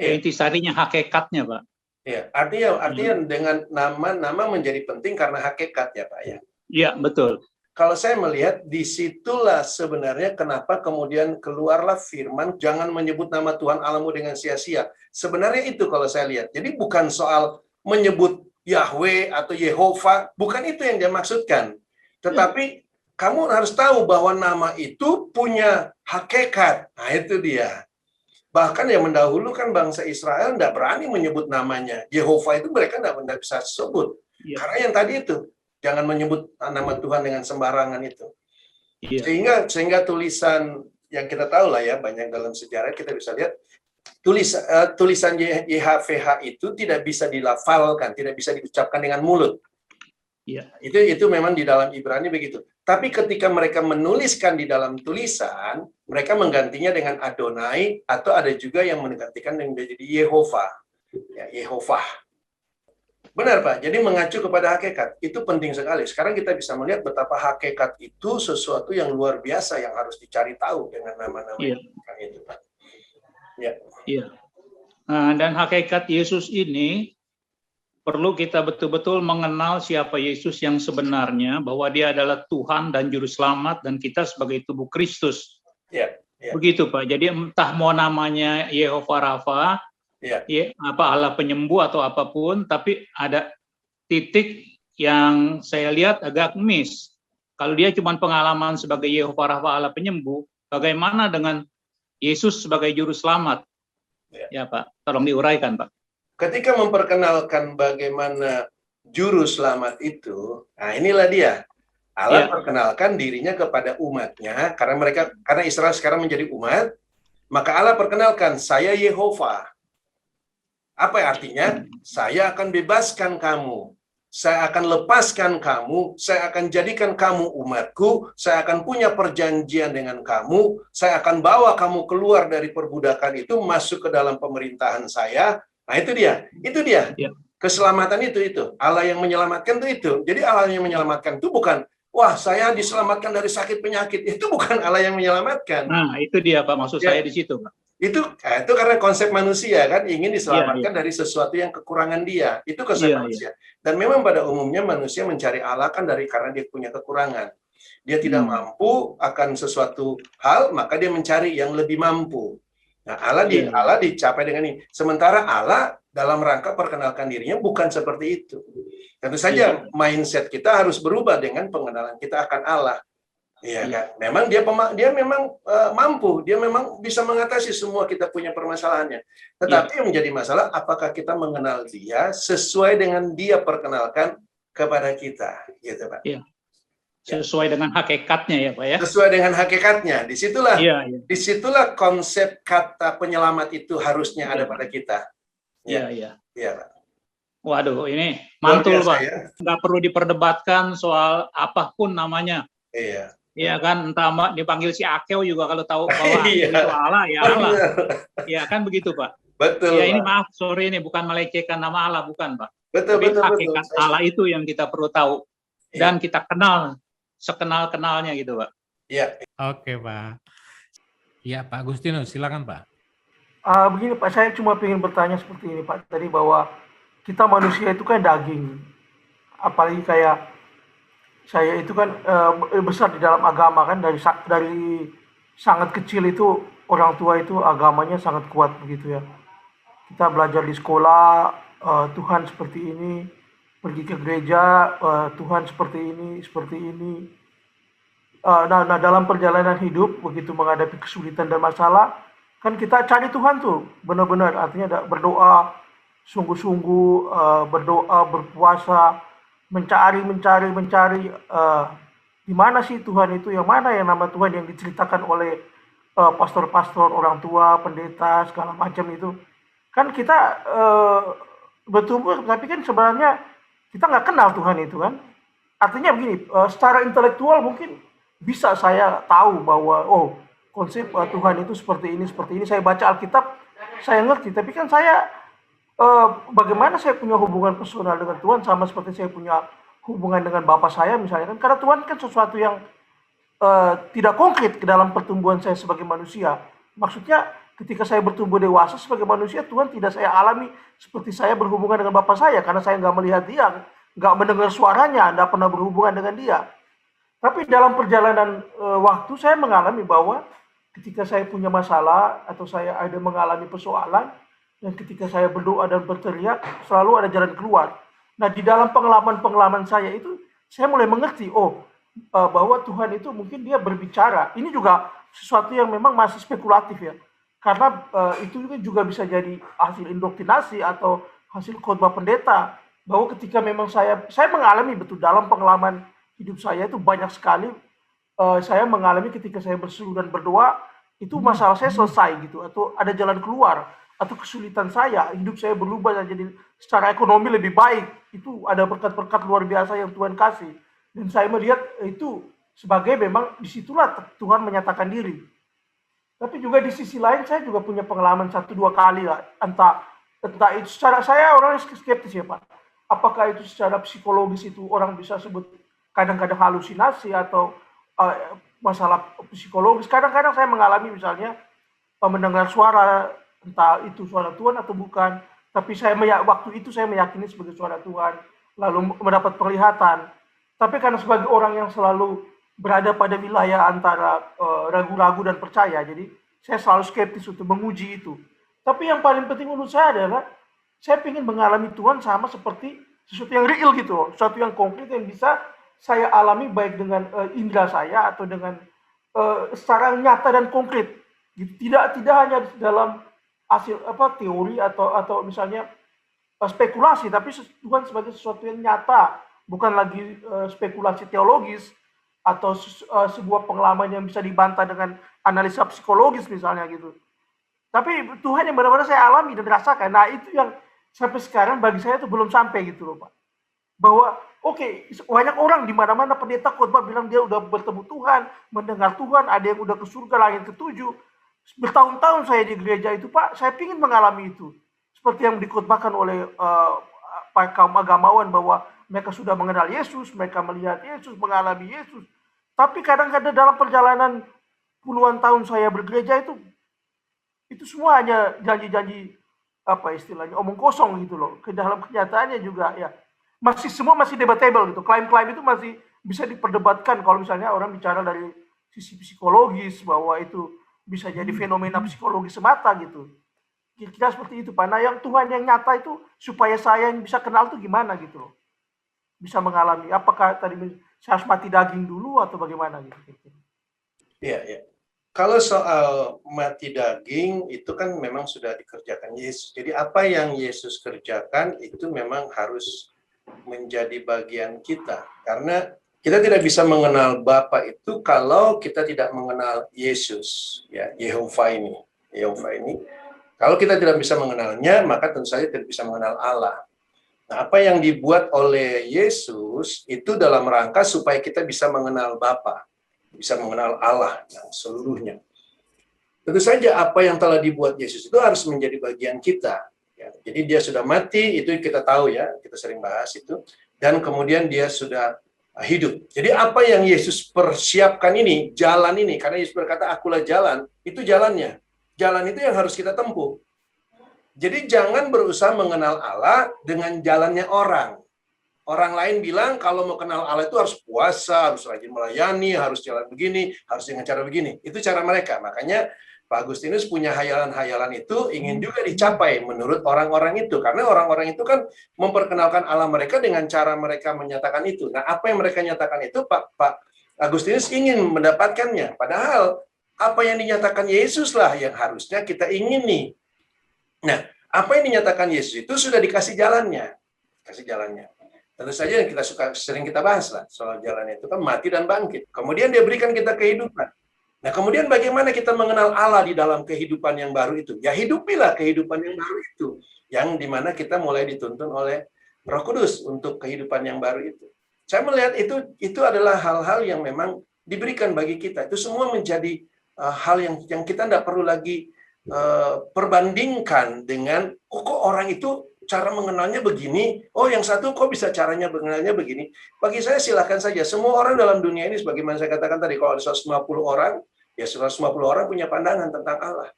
Intisarinya hakikatnya Pak. Ya, artinya dengan nama menjadi penting karena hakikat ya Pak ya. Iya betul. Kalau saya melihat disitulah sebenarnya kenapa kemudian keluarlah firman jangan menyebut nama Tuhan Allahmu dengan sia-sia. Sebenarnya itu kalau saya lihat. Jadi bukan soal menyebut Yahweh atau Yehova, bukan itu yang dia maksudkan. Tetapi kamu harus tahu bahwa nama itu punya hakikat. Nah, itu dia. Bahkan yang mendahulukan bangsa Israel tidak berani menyebut namanya. Yehova itu mereka tidak bisa sebut. Iya. Karena yang tadi itu, jangan menyebut nama Tuhan dengan sembarangan itu. Iya. Sehingga tulisan yang kita tahu lah ya, banyak dalam sejarah kita bisa lihat, tulisan YHWH itu tidak bisa dilafalkan, tidak bisa diucapkan dengan mulut. Iya. Itu memang di dalam Ibrani begitu. Tapi ketika mereka menuliskan di dalam tulisan, mereka menggantinya dengan Adonai, atau ada juga yang menggantikan dengan menjadi Yehova. Ya, Yehova. Benar Pak, jadi mengacu kepada hakikat, itu penting sekali. Sekarang kita bisa melihat betapa hakikat itu sesuatu yang luar biasa yang harus dicari tahu dengan nama-nama itu Pak. Ya. Iya. Dan hakikat Yesus ini perlu kita betul-betul mengenal siapa Yesus yang sebenarnya, bahwa dia adalah Tuhan dan Juru Selamat, dan kita sebagai tubuh Kristus. Ya. Begitu Pak. Jadi entah mau namanya Yehova Rafa, Allah penyembuh atau apapun, tapi ada titik yang saya lihat agak miss. Kalau dia cuma pengalaman sebagai Yehova Rafa Allah penyembuh, bagaimana dengan Yesus sebagai Juru Selamat? Ya Pak, tolong diuraikan Pak. Ketika memperkenalkan bagaimana Juru Selamat itu, nah inilah dia. Allah perkenalkan dirinya kepada umatnya, karena Israel sekarang menjadi umat, maka Allah perkenalkan, saya Yehova. Apa artinya? Saya akan bebaskan kamu. Saya akan lepaskan kamu, saya akan jadikan kamu umatku, saya akan punya perjanjian dengan kamu, saya akan bawa kamu keluar dari perbudakan itu, masuk ke dalam pemerintahan saya. Nah itu dia. Keselamatan itu. Allah yang menyelamatkan itu. Jadi Allah yang menyelamatkan itu bukan, wah saya diselamatkan dari sakit penyakit, itu bukan Allah yang menyelamatkan. Nah itu dia Pak, maksud saya di situ Pak. Itu karena konsep manusia kan ingin diselamatkan dari sesuatu yang kekurangan dia. Itu konsep manusia. Dan memang pada umumnya manusia mencari Allah kan karena dia punya kekurangan. Dia tidak mampu akan sesuatu hal, maka dia mencari yang lebih mampu. Nah, Allah dicapai dengan ini. Sementara Allah dalam rangka perkenalkan dirinya bukan seperti itu. Tentu saja mindset kita harus berubah dengan pengenalan kita akan Allah. Iya kan? Memang dia memang mampu, dia memang bisa mengatasi semua kita punya permasalahannya. Tetapi yang menjadi masalah, apakah kita mengenal dia sesuai dengan dia perkenalkan kepada kita, gitu Pak. Iya. Sesuai dengan hakikatnya ya Pak ya. Sesuai dengan hakikatnya. Disitulah konsep kata penyelamat itu harusnya ada pada kita. Iya Pak. Waduh, ini mantul Pak. Ya? Nggak perlu diperdebatkan soal apapun namanya. Iya kan, entah dipanggil si Akeo juga kalau tahu bahwa itu Allah, ya Allah. Iya kan begitu Pak. Betul. Ya ini maaf, sorry ini bukan melecehkan nama Allah, bukan Pak. Betul. Hakikat Allah itu yang kita perlu tahu dan kita kenal sekenal-kenalnya gitu Pak. Iya. Oke Pak. Iya Pak Agustinus, silakan Pak. Begini Pak, saya cuma ingin bertanya seperti ini Pak tadi, bahwa kita manusia itu kan daging, apalagi kayak saya itu kan besar di dalam agama kan, dari sangat kecil itu orang tua itu agamanya sangat kuat begitu ya. Kita belajar di sekolah, Tuhan seperti ini, pergi ke gereja, Tuhan seperti ini. Nah dalam perjalanan hidup begitu menghadapi kesulitan dan masalah, kan kita cari Tuhan tuh benar-benar, artinya berdoa sungguh-sungguh, berdoa, berpuasa, mencari di mana sih Tuhan itu, yang mana yang nama Tuhan yang diceritakan oleh pastor-pastor, orang tua, pendeta, segala macam itu. Kan kita bertumbuh, tapi kan sebenarnya kita nggak kenal Tuhan itu kan. Artinya begini, secara intelektual mungkin bisa saya tahu bahwa konsep Tuhan itu seperti ini, saya baca Alkitab, saya ngerti, tapi kan saya bagaimana saya punya hubungan personal dengan Tuhan, sama seperti saya punya hubungan dengan Bapak saya misalnya kan, karena Tuhan kan sesuatu yang tidak konkret ke dalam pertumbuhan saya sebagai manusia. Maksudnya ketika saya bertumbuh dewasa sebagai manusia, Tuhan tidak saya alami seperti saya berhubungan dengan Bapak saya, karena saya nggak melihat dia, nggak mendengar suaranya, nggak pernah berhubungan dengan dia. Tapi dalam perjalanan waktu saya mengalami bahwa ketika saya punya masalah atau saya ada mengalami persoalan, dan ketika saya berdoa dan berteriak, selalu ada jalan keluar. Nah, di dalam pengalaman-pengalaman saya itu, saya mulai mengerti, bahwa Tuhan itu mungkin dia berbicara. Ini juga sesuatu yang memang masih spekulatif ya. karena itu juga bisa jadi hasil indoktrinasi atau hasil khotbah pendeta, bahwa ketika memang saya mengalami betul dalam pengalaman hidup saya itu banyak sekali saya mengalami ketika saya berseru dan berdoa itu masalah saya selesai gitu, atau ada jalan keluar, atau kesulitan saya, hidup saya berubah dan jadi secara ekonomi lebih baik. Itu ada berkat-berkat luar biasa yang Tuhan kasih, dan saya melihat itu sebagai memang disitulah Tuhan menyatakan diri. Tapi juga di sisi lain saya juga punya pengalaman 1-2 kali lah, entah itu secara, saya orang skeptis ya Pak, apakah itu secara psikologis itu orang bisa sebut kadang-kadang halusinasi atau masalah psikologis. Kadang-kadang saya mengalami misalnya mendengar suara, entah itu suara Tuhan atau bukan, tapi waktu itu saya meyakini sebagai suara Tuhan, lalu mendapat penglihatan. Tapi karena sebagai orang yang selalu berada pada wilayah antara ragu-ragu dan percaya, jadi saya selalu skeptis untuk menguji itu. Tapi yang paling penting menurut saya adalah saya ingin mengalami Tuhan sama seperti sesuatu yang real gitu loh, sesuatu yang konkret yang bisa saya alami baik dengan indera saya atau dengan secara nyata dan konkret. Tidak hanya dalam hasil teori atau misalnya spekulasi, tapi Tuhan sebagai sesuatu yang nyata, bukan lagi spekulasi teologis atau sebuah pengalaman yang bisa dibantah dengan analisa psikologis misalnya gitu. Tapi Tuhan yang benar-benar saya alami dan rasakan. Nah, itu yang sampai sekarang bagi saya itu belum sampai gitu loh Pak. Bahwa banyak orang di mana-mana pendeta khotbah bilang dia udah bertemu Tuhan, mendengar Tuhan, ada yang udah ke surga langit ke-7. Bertahun-tahun saya di gereja itu Pak, saya ingin mengalami itu. Seperti yang dikhotbahkan oleh kaum agamawan bahwa mereka sudah mengenal Yesus, mereka melihat Yesus, mengalami Yesus. Tapi kadang-kadang dalam perjalanan puluhan tahun saya bergereja itu semua hanya janji-janji istilahnya omong kosong gitu loh. Ke dalam kenyataannya juga ya semua masih debatable gitu. Klaim-klaim itu masih bisa diperdebatkan kalau misalnya orang bicara dari sisi psikologis, bahwa itu bisa jadi fenomena psikologis semata gitu. Kira-kira seperti itu Pak. Nah, yang Tuhan yang nyata itu supaya saya yang bisa kenal itu gimana gitu loh. Bisa mengalami. Apakah tadi saya harus mati daging dulu atau bagaimana gitu. Iya. Kalau soal mati daging itu kan memang sudah dikerjakan Yesus. Jadi apa yang Yesus kerjakan itu memang harus menjadi bagian kita. Karena kita tidak bisa mengenal Bapa itu kalau kita tidak mengenal Yesus, ya, Yehova ini. Kalau kita tidak bisa mengenalnya, maka tentu saja tidak bisa mengenal Allah. Nah, apa yang dibuat oleh Yesus itu dalam rangka supaya kita bisa mengenal Bapa, bisa mengenal Allah yang seluruhnya. Tentu saja apa yang telah dibuat Yesus itu harus menjadi bagian kita. Ya, jadi dia sudah mati, itu kita tahu ya, kita sering bahas itu. Dan kemudian dia sudah hidup. Jadi apa yang Yesus persiapkan ini, jalan ini, karena Yesus berkata, akulah jalan, itu jalannya. Jalan itu yang harus kita tempuh. Jadi jangan berusaha mengenal Allah dengan jalannya orang. Orang lain bilang kalau mau kenal Allah itu harus puasa, harus rajin melayani, harus jalan begini, harus dengan cara begini. Itu cara mereka. Makanya Pak Agustinus punya hayalan-hayalan itu ingin juga dicapai menurut orang-orang itu. Karena orang-orang itu kan memperkenalkan Allah mereka dengan cara mereka menyatakan itu. Nah, apa yang mereka nyatakan itu Pak Agustinus ingin mendapatkannya. Padahal apa yang dinyatakan Yesus lah yang harusnya kita ingin nih. Nah, apa yang dinyatakan Yesus itu sudah dikasih jalannya. Kasih jalannya. Tentu saja yang kita sering kita bahas lah soal jalannya itu kan mati dan bangkit. Kemudian dia berikan kita kehidupan. Nah, kemudian bagaimana kita mengenal Allah di dalam kehidupan yang baru itu? Ya hidupilah kehidupan yang baru itu, yang dimana kita mulai dituntun oleh Roh Kudus untuk kehidupan yang baru itu. Saya melihat itu adalah hal-hal yang memang diberikan bagi kita. Itu semua menjadi hal yang kita tidak perlu lagi perbandingkan dengan kok orang itu cara mengenalnya begini, yang satu kok bisa caranya mengenalnya begini. Bagi saya silakan saja. Semua orang dalam dunia ini, sebagaimana saya katakan tadi, kalau ada 150 orang, ya 150 orang punya pandangan tentang Allah.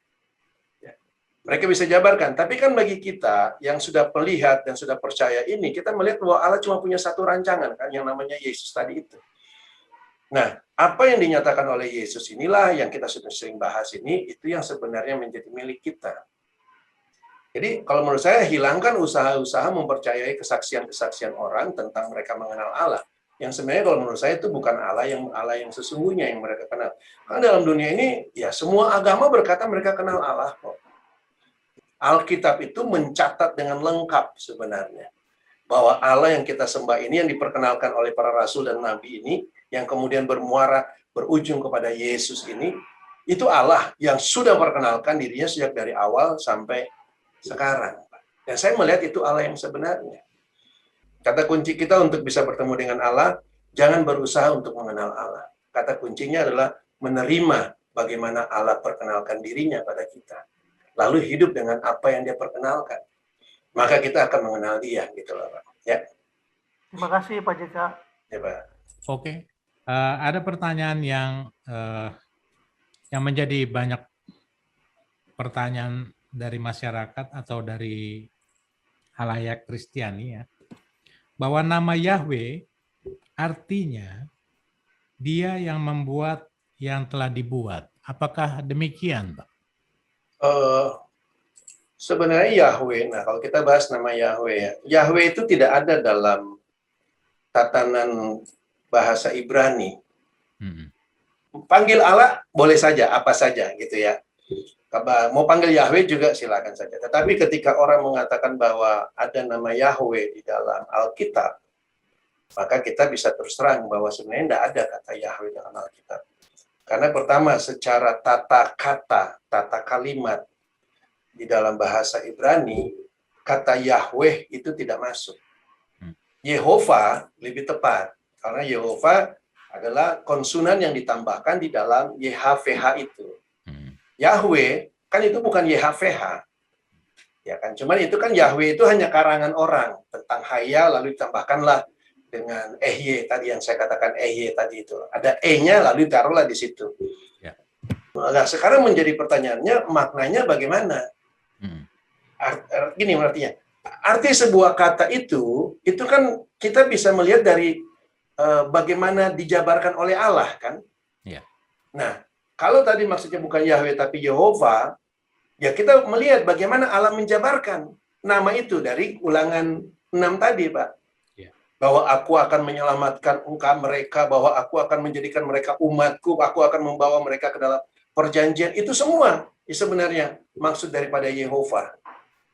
Ya. Mereka bisa jabarkan. Tapi kan bagi kita yang sudah melihat dan sudah percaya ini, kita melihat bahwa Allah cuma punya satu rancangan, kan, yang namanya Yesus tadi itu. Nah, apa yang dinyatakan oleh Yesus inilah yang kita sudah sering bahas ini, itu yang sebenarnya menjadi milik kita. Jadi kalau menurut saya hilangkan usaha-usaha mempercayai kesaksian-kesaksian orang tentang mereka mengenal Allah. Yang sebenarnya kalau menurut saya itu bukan Allah yang sesungguhnya yang mereka kenal. Karena dalam dunia ini ya semua agama berkata mereka kenal Allah kok. Alkitab itu mencatat dengan lengkap sebenarnya bahwa Allah yang kita sembah ini, yang diperkenalkan oleh para rasul dan nabi ini, yang kemudian bermuara berujung kepada Yesus ini, itu Allah yang sudah perkenalkan dirinya sejak dari awal sampai sekarang. Dan saya melihat itu Allah yang sebenarnya. Kata kunci kita untuk bisa bertemu dengan Allah, jangan berusaha untuk mengenal Allah. Kata kuncinya adalah menerima bagaimana Allah perkenalkan dirinya pada kita. Lalu hidup dengan apa yang dia perkenalkan. Maka kita akan mengenal dia, gitu loh, Pak. Ya. Terima kasih, Pak JK. Ya, Pak. Oke. Ada pertanyaan yang menjadi banyak pertanyaan dari masyarakat atau dari halayak Kristiani, ya, bahwa nama Yahweh artinya dia yang membuat yang telah dibuat. Apakah demikian, Pak? Sebenarnya Yahweh, nah kalau kita bahas nama Yahweh, ya, Yahweh itu tidak ada dalam tatanan bahasa Ibrani. Panggil Allah boleh saja, apa saja gitu ya. Mau panggil Yahweh juga silakan saja. Tetapi ketika orang mengatakan bahwa ada nama Yahweh di dalam Alkitab, maka kita bisa terus terang bahwa sebenarnya tidak ada kata Yahweh dalam Alkitab. Karena pertama, secara tata kata, tata kalimat di dalam bahasa Ibrani, kata Yahweh itu tidak masuk. Yehova lebih tepat, karena Yehova adalah konsonan yang ditambahkan di dalam YHVH itu. Yahweh kan itu bukan YHVH. Ya kan, cuman itu kan Yahweh itu hanya karangan orang tentang Haya, lalu ditambahkanlah dengan EHY tadi yang saya katakan EHY tadi itu. Ada E-nya lalu taruhlah di situ. Ya. Nah, sekarang menjadi pertanyaannya maknanya bagaimana? Gini artinya. Arti sebuah kata itu kan kita bisa melihat dari bagaimana dijabarkan oleh Allah kan? Ya. Nah, kalau tadi maksudnya bukan Yahweh tapi Yehova, ya kita melihat bagaimana Allah menjabarkan nama itu dari Ulangan 6 tadi, Pak. Bahwa aku akan menyelamatkan mereka, bahwa aku akan menjadikan mereka umatku, aku akan membawa mereka ke dalam perjanjian. Itu semua sebenarnya maksud daripada Yehova.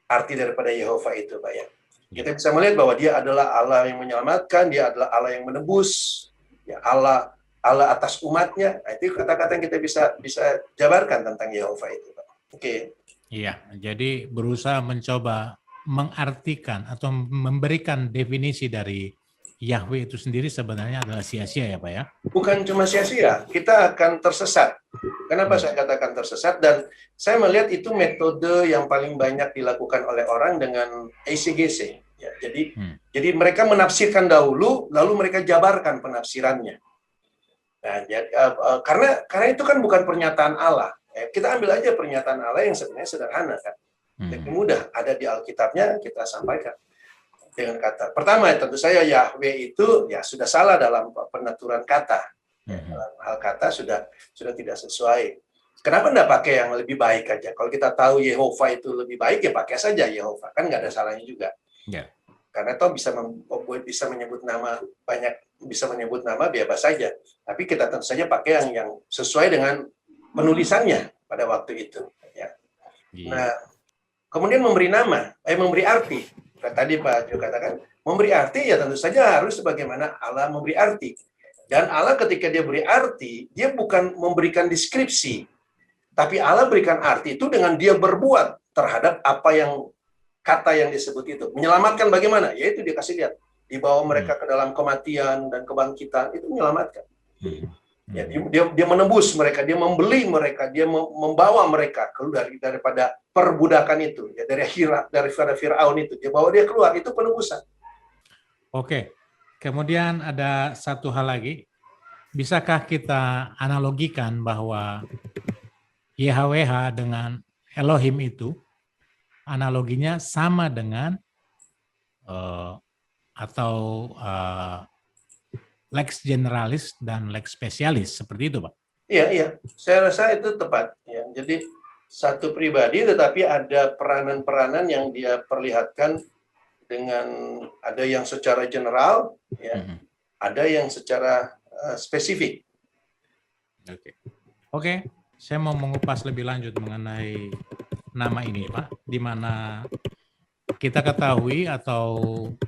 Arti daripada Yehova itu, Pak ya. Kita bisa melihat bahwa dia adalah Allah yang menyelamatkan, dia adalah Allah yang menebus, ya Allah atas umatnya. Nah, itu kata-kata yang kita bisa jabarkan tentang Yehova itu, Pak. Oke. Iya, jadi berusaha mencoba mengartikan atau memberikan definisi dari Yahweh itu sendiri sebenarnya adalah sia-sia ya Pak ya? Bukan cuma sia-sia, kita akan tersesat. Kenapa saya katakan tersesat? Dan saya melihat itu metode yang paling banyak dilakukan oleh orang dengan ECGC. Ya, jadi mereka menafsirkan dahulu, lalu mereka jabarkan penafsirannya. Nah, karena itu kan bukan pernyataan Allah. Kita ambil aja pernyataan Allah yang sebenarnya sederhana kan. Lebih mudah ada di Alkitabnya kita sampaikan dengan kata. Pertama tentu saya Yahweh itu ya sudah salah dalam penaturan kata. Dalam hal kata sudah tidak sesuai. Kenapa enggak pakai yang lebih baik aja? Kalau kita tahu Yehova itu lebih baik ya pakai saja Yehova, kan nggak ada salahnya juga. Yeah. Karena toh bisa menyebut nama bebas saja. Tapi kita tentu saja pakai yang sesuai dengan penulisannya pada waktu itu. Ya. Yeah. Nah, kemudian memberi nama, memberi arti. Tadi Pak Jo katakan, memberi arti ya tentu saja harus sebagaimana Allah memberi arti. Dan Allah ketika dia beri arti, dia bukan memberikan deskripsi. Tapi Allah berikan arti itu dengan dia berbuat terhadap apa yang kata yang disebut itu. Menyelamatkan bagaimana? Yaitu dia kasih lihat. Dibawa mereka ke dalam kematian dan kebangkitan, itu menyelamatkan. Ya, dia menebus mereka, dia membeli mereka, dia membawa mereka keluar daripada perbudakan itu, ya daripada Firaun itu, dia bawa dia keluar, itu penebusan. Oke, kemudian ada satu hal lagi, bisakah kita analogikan bahwa YHWH dengan Elohim itu analoginya sama dengan lex generalis dan lex specialis, seperti itu, Pak? Iya. Saya rasa itu tepat. Ya. Jadi satu pribadi, tetapi ada peranan-peranan yang dia perlihatkan dengan ada yang secara general, ya, ada yang secara spesifik. Oke, saya mau mengupas lebih lanjut mengenai nama ini, Pak, di mana kita ketahui atau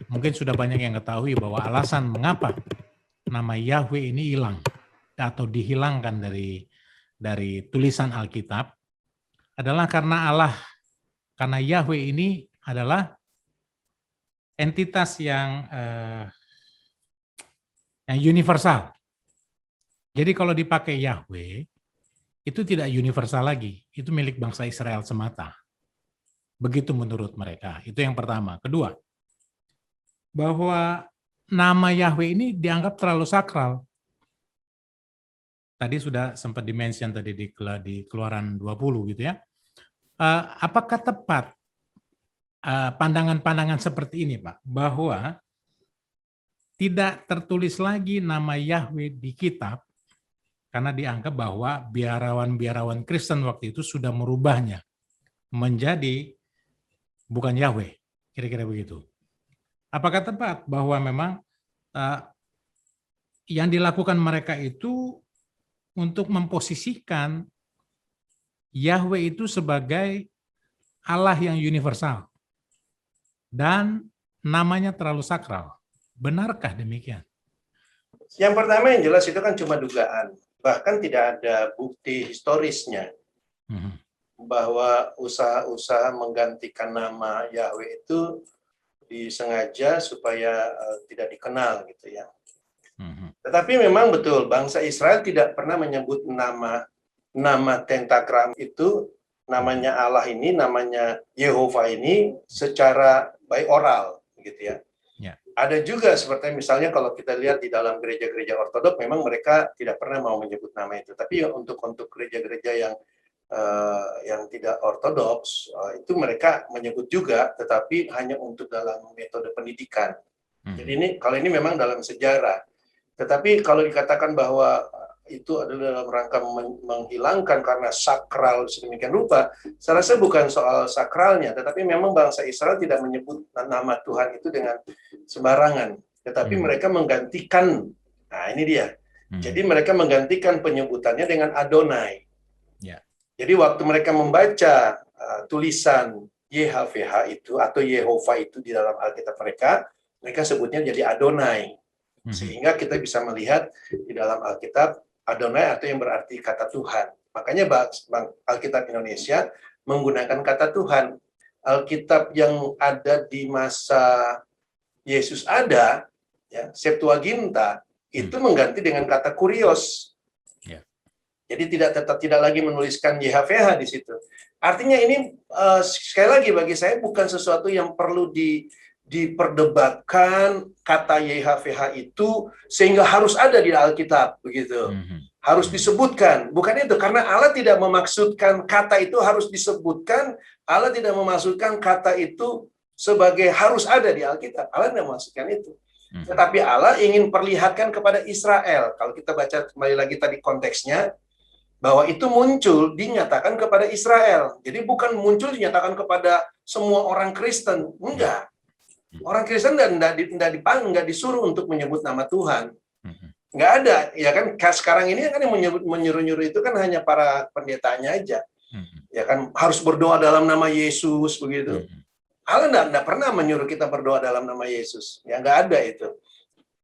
mungkin sudah banyak yang ketahui bahwa alasan mengapa nama Yahweh ini hilang atau dihilangkan dari tulisan Alkitab adalah karena Yahweh ini adalah entitas yang universal. Jadi kalau dipakai Yahweh, itu tidak universal lagi. Itu milik bangsa Israel semata. Begitu menurut mereka. Itu yang pertama. Kedua, bahwa nama Yahweh ini dianggap terlalu sakral. Tadi sudah sempat dimention tadi di Keluaran 20 gitu ya. Apakah tepat pandangan-pandangan seperti ini, Pak? Bahwa tidak tertulis lagi nama Yahweh di kitab, karena dianggap bahwa biarawan-biarawan Kristen waktu itu sudah merubahnya menjadi bukan Yahweh, kira-kira begitu. Apakah tepat bahwa memang yang dilakukan mereka itu untuk memposisikan Yahweh itu sebagai Allah yang universal dan namanya terlalu sakral? Benarkah demikian? Yang pertama yang jelas itu kan cuma dugaan. Bahkan tidak ada bukti historisnya bahwa usaha-usaha menggantikan nama Yahweh itu disengaja supaya tidak dikenal gitu ya. Tetapi memang betul bangsa Israel tidak pernah menyebut nama Tentakram itu, namanya Allah ini, namanya Yehova ini secara by oral gitu ya. Ada juga seperti misalnya kalau kita lihat di dalam gereja-gereja ortodok, memang mereka tidak pernah mau menyebut nama itu. Tapi untuk gereja-gereja yang tidak ortodoks, itu mereka menyebut juga, tetapi hanya untuk dalam metode pendidikan. Jadi kalau ini memang dalam sejarah. Tetapi kalau dikatakan bahwa itu adalah dalam rangka menghilangkan karena sakral sedemikian rupa, saya rasa bukan soal sakralnya, tetapi memang bangsa Israel tidak menyebut nama Tuhan itu dengan sembarangan, tetapi mereka menggantikan, nah ini dia, jadi mereka menggantikan penyebutannya dengan Adonai. Jadi waktu mereka membaca tulisan YHWH itu atau Yehova itu di dalam Alkitab mereka sebutnya jadi Adonai, sehingga kita bisa melihat di dalam Alkitab Adonai atau yang berarti kata Tuhan. Makanya Alkitab Indonesia menggunakan kata Tuhan. Alkitab yang ada di masa Yesus ada, ya, Septuaginta, itu mengganti dengan kata kurios. Jadi tetap tidak lagi menuliskan YHWH di situ. Artinya ini sekali lagi bagi saya bukan sesuatu yang perlu diperdebatkan kata YHWH itu sehingga harus ada di Alkitab begitu. Harus disebutkan. Bukan itu, karena Allah tidak memaksudkan kata itu harus disebutkan, Allah tidak memaksudkan kata itu sebagai harus ada di Alkitab. Allah tidak memaksudkan itu. Tetapi Allah ingin perlihatkan kepada Israel. Kalau kita baca kembali lagi tadi konteksnya, bahwa itu muncul dinyatakan kepada Israel. Jadi bukan muncul dinyatakan kepada semua orang Kristen. Enggak. Orang Kristen nggak disuruh untuk menyebut nama Tuhan. Nggak ada. Ya kan sekarang ini kan yang menyuruh-nyuruh itu kan hanya para pendetanya aja. Ya kan harus berdoa dalam nama Yesus begitu. Allah nggak pernah menyuruh kita berdoa dalam nama Yesus. Ya nggak ada itu.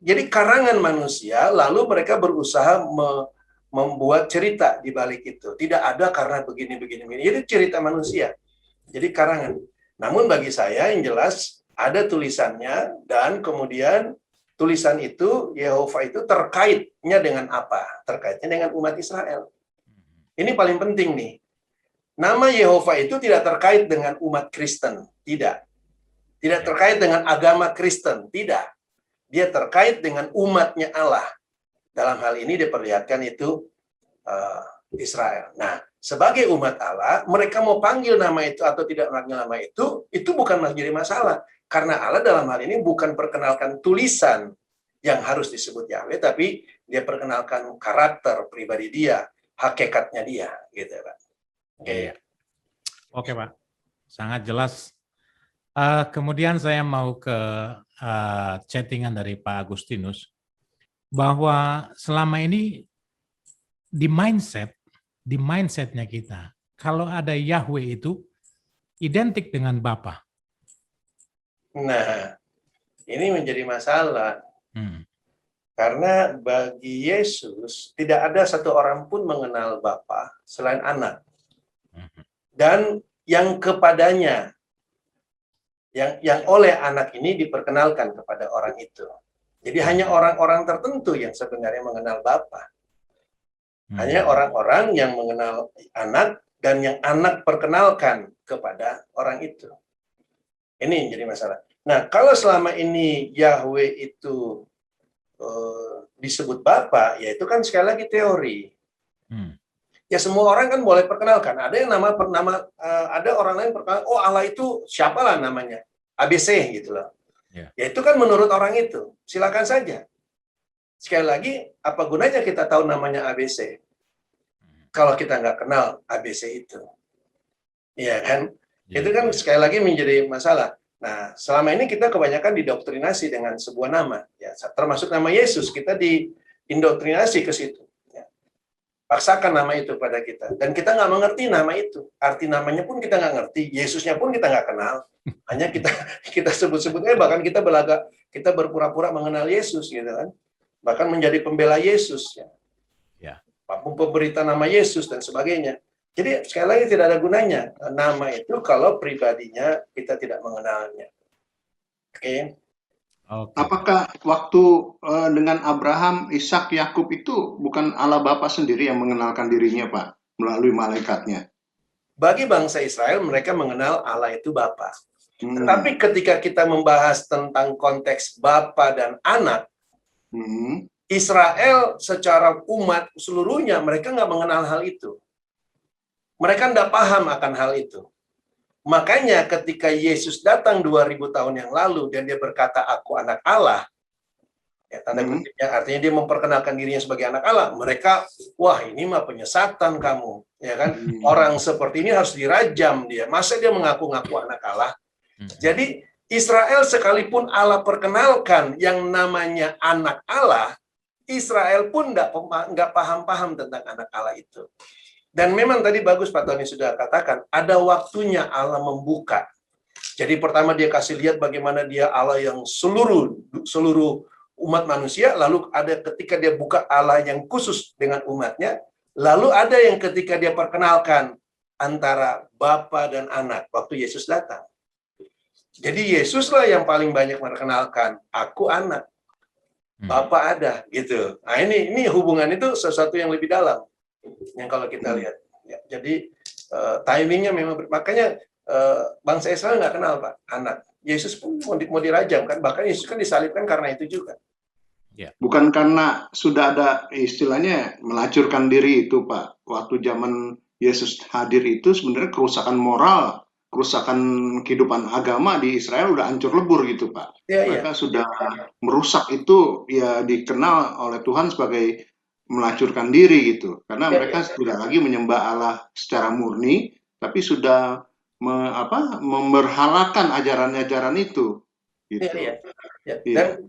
Jadi karangan manusia lalu mereka berusaha membuat cerita di balik itu. Tidak ada karena begini. Itu cerita manusia. Jadi karangan. Namun bagi saya yang jelas ada tulisannya dan kemudian tulisan itu Yehova itu terkaitnya dengan apa? Terkaitnya dengan umat Israel. Ini paling penting nih. Nama Yehova itu tidak terkait dengan umat Kristen, tidak. Tidak terkait dengan agama Kristen, tidak. Dia terkait dengan umatnya Allah. Dalam hal ini diperlihatkan itu Israel. Nah, sebagai umat Allah, mereka mau panggil nama itu atau tidak panggil nama itu bukan jadi masalah. Karena Allah dalam hal ini bukan perkenalkan tulisan yang harus disebut Yahweh, tapi dia perkenalkan karakter pribadi dia, hakikatnya dia, gitu Pak. Oke Pak, sangat jelas. Kemudian saya mau ke chattingan dari Pak Agustinus. bahwa selama ini di mindsetnya kita, kalau ada Yahweh itu identik dengan Bapa. Nah, ini menjadi masalah. Karena bagi Yesus tidak ada satu orang pun mengenal Bapa selain anak. Dan yang kepadanya, yang oleh anak ini diperkenalkan kepada orang itu. Jadi hanya orang-orang tertentu yang sebenarnya mengenal Bapa. Hanya orang-orang yang mengenal anak dan yang anak perkenalkan kepada orang itu. Ini yang jadi masalah. Nah, kalau selama ini Yahweh itu disebut Bapa, ya itu kan sekali lagi teori. Ya semua orang kan boleh perkenalkan. Ada yang ada orang lain perkenalkan, oh Allah itu siapalah namanya, ABC gitu loh. Ya itu kan menurut orang itu, silakan saja. Sekali lagi, apa gunanya kita tahu namanya ABC kalau kita nggak kenal ABC itu? Iya kan? Itu kan sekali lagi menjadi masalah. Nah, selama ini kita kebanyakan didoktrinasi dengan sebuah nama, ya, termasuk nama Yesus, kita diindoktrinasi ke situ. Ya. Paksakan nama itu pada kita, dan kita nggak mengerti nama itu. Arti namanya pun kita nggak ngerti, Yesusnya pun kita nggak kenal. Hanya kita sebut-sebutnya, bahkan kita berpura-pura mengenal Yesus, gitu kan? Bahkan menjadi pembela Yesus, ya. Pemberita nama Yesus dan sebagainya. Jadi sekali lagi tidak ada gunanya nama itu kalau pribadinya kita tidak mengenalnya. Oke. Apakah waktu dengan Abraham, Ishak, Yakub itu bukan Allah Bapa sendiri yang mengenalkan dirinya, Pak, melalui malaikatnya? Bagi bangsa Israel, mereka mengenal Allah itu Bapa. Tetapi ketika kita membahas tentang konteks Bapa dan anak, Israel secara umat seluruhnya mereka nggak mengenal hal itu. Mereka tidak paham akan hal itu. Makanya ketika Yesus datang 2000 tahun yang lalu dan dia berkata, aku anak Allah, ya tanda kutipnya artinya dia memperkenalkan dirinya sebagai anak Allah, mereka, wah ini mah penyesatan kamu, ya kan? Orang seperti ini harus dirajam dia. Masa dia mengaku-ngaku anak Allah? Jadi Israel sekalipun Allah perkenalkan yang namanya anak Allah, Israel pun nggak paham-paham tentang anak Allah itu. Dan memang tadi bagus Pak Tony sudah katakan, ada waktunya Allah membuka. Jadi pertama dia kasih lihat bagaimana dia Allah yang seluruh umat manusia, lalu ada ketika dia buka Allah yang khusus dengan umatnya, lalu ada yang ketika dia perkenalkan antara Bapa dan anak waktu Yesus datang. Jadi Yesuslah yang paling banyak memperkenalkan, aku anak, Bapa ada, gitu. Nah ini hubungan itu sesuatu yang lebih dalam. Yang kalau kita lihat, ya, jadi timingnya memang makanya bangsa Israel nggak kenal Pak anak. Yesus pun mau dirajam kan, bahkan Yesus kan disalibkan karena itu juga. Bukan karena sudah ada istilahnya melacurkan diri itu Pak. Waktu zaman Yesus hadir itu sebenarnya kerusakan moral, kerusakan kehidupan agama di Israel udah hancur lebur gitu Pak. Mereka sudah merusak itu, ya dikenal oleh Tuhan sebagai melacurkan diri gitu, karena mereka tidak lagi menyembah Allah secara murni, tapi sudah memberhalakan ajaran-ajaran itu. Gitu.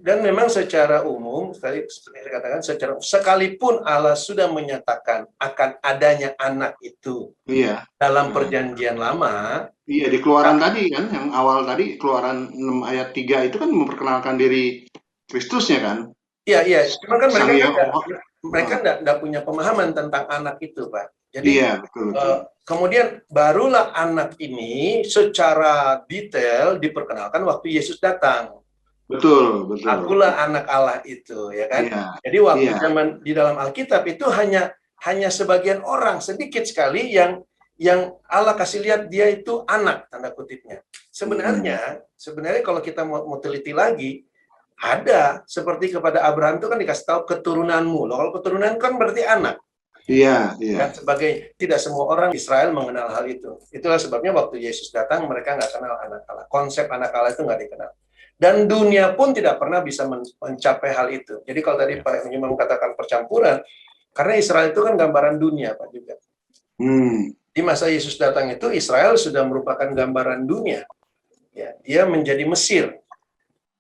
Dan memang secara umum, tadi seperti saya katakan, sekalipun Allah sudah menyatakan akan adanya anak itu dalam perjanjian lama. Iya, di Keluaran tadi kan, yang awal tadi Keluaran 6 ayat 3 itu kan memperkenalkan diri Kristusnya kan. Iya. Cuma kan mereka nggak punya pemahaman tentang anak itu, Pak. Jadi betul. Kemudian barulah anak ini secara detail diperkenalkan waktu Yesus datang. Betul. Akulah anak Allah itu, ya kan? Jadi waktu zaman di dalam Alkitab itu hanya sebagian orang sedikit sekali yang Allah kasih lihat dia itu anak, tanda kutipnya. Sebenarnya kalau kita mau teliti lagi, ada seperti kepada Abraham itu kan dikasih tahu keturunanmu. Loh, kalau keturunan kan berarti anak. Iya. Dan sebagai tidak semua orang Israel mengenal hal itu. Itulah sebabnya waktu Yesus datang mereka nggak kenal anak Allah. Konsep anak Allah itu nggak dikenal. Dan dunia pun tidak pernah bisa mencapai hal itu. Jadi kalau tadi Pak Imam katakan percampuran, karena Israel itu kan gambaran dunia Pak juga. Di masa Yesus datang itu Israel sudah merupakan gambaran dunia. Ya, dia menjadi Mesir.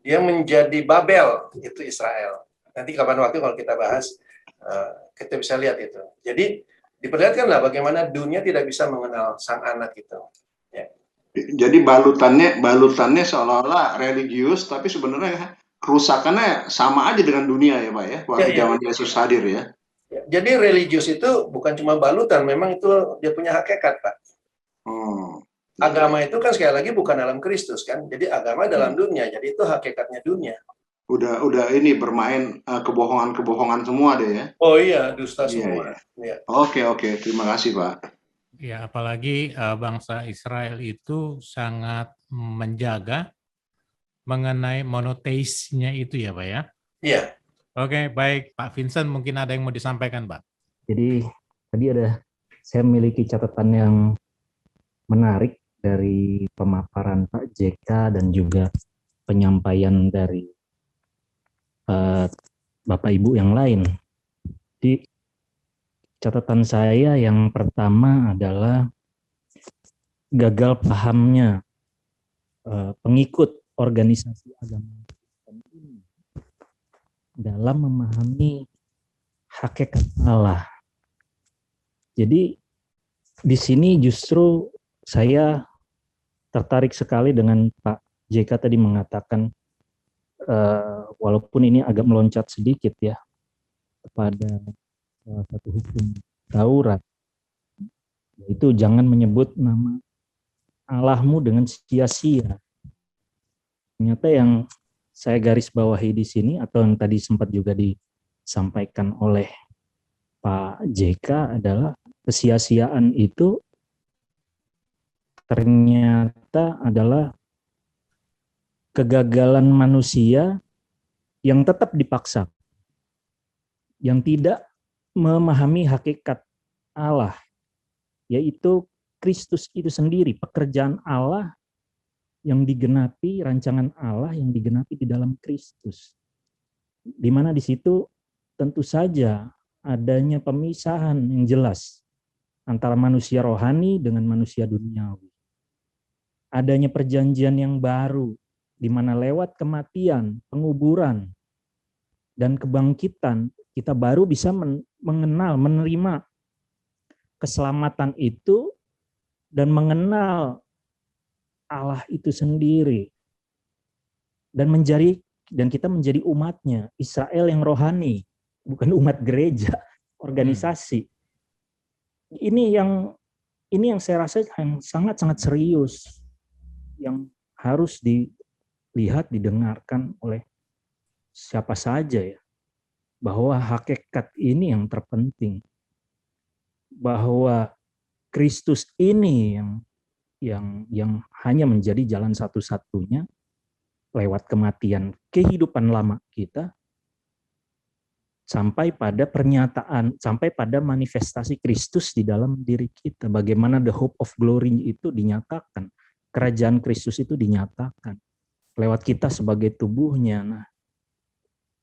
Dia menjadi Babel, itu Israel. Nanti kapan waktu kalau kita bahas, kita bisa lihat itu. Jadi diperlihatkanlah bagaimana dunia tidak bisa mengenal sang anak itu. Ya. Jadi balutannya seolah-olah religius, tapi sebenarnya kerusakannya sama aja dengan dunia ya Pak ya, waktu zaman Yesus hadir ya. Jadi religius itu bukan cuma balutan, memang itu dia punya hakikat Pak. Agama itu kan sekali lagi bukan dalam Kristus kan, jadi agama dalam dunia, jadi itu hakikatnya dunia. Udah ini bermain kebohongan semua deh ya. Oh iya, dusta semua. Iya. Oke, terima kasih Pak. Ya, apalagi bangsa Israel itu sangat menjaga mengenai monoteisnya itu ya Pak ya? Iya. Oke, baik. Pak Vincent mungkin ada yang mau disampaikan Pak. Jadi tadi saya memiliki catatan yang menarik dari pemaparan Pak JK dan juga penyampaian dari Bapak Ibu yang lain. Di catatan saya yang pertama adalah gagal pahamnya pengikut organisasi agama ini dalam memahami hakikat Allah. Jadi di sini justru saya tertarik sekali dengan Pak JK tadi mengatakan walaupun ini agak meloncat sedikit ya kepada salah satu hukum Taurat, yaitu jangan menyebut nama Allahmu dengan sia-sia. Ternyata yang saya garis bawahi di sini atau yang tadi sempat juga disampaikan oleh Pak JK adalah kesia-siaan itu ternyata adalah kegagalan manusia yang tetap dipaksa, yang tidak memahami hakikat Allah, yaitu Kristus itu sendiri, pekerjaan Allah yang digenapi, rancangan Allah yang digenapi di dalam Kristus. Di mana di situ tentu saja adanya pemisahan yang jelas antara manusia rohani dengan manusia duniawi. Adanya perjanjian yang baru, di mana lewat kematian, penguburan, dan kebangkitan, kita baru bisa mengenal, menerima keselamatan itu, dan mengenal Allah itu sendiri. Dan kita menjadi umatnya, Israel yang rohani, bukan umat gereja, organisasi. Ini yang saya rasa yang sangat-sangat serius, yang harus dilihat, didengarkan oleh siapa saja ya, bahwa hakikat ini yang terpenting, bahwa Kristus ini yang hanya menjadi jalan satu-satunya lewat kematian kehidupan lama kita sampai pada pernyataan, sampai pada manifestasi Kristus di dalam diri kita. Bagaimana the hope of glory itu dinyatakan, kerajaan Kristus itu dinyatakan lewat kita sebagai tubuhnya. Nah,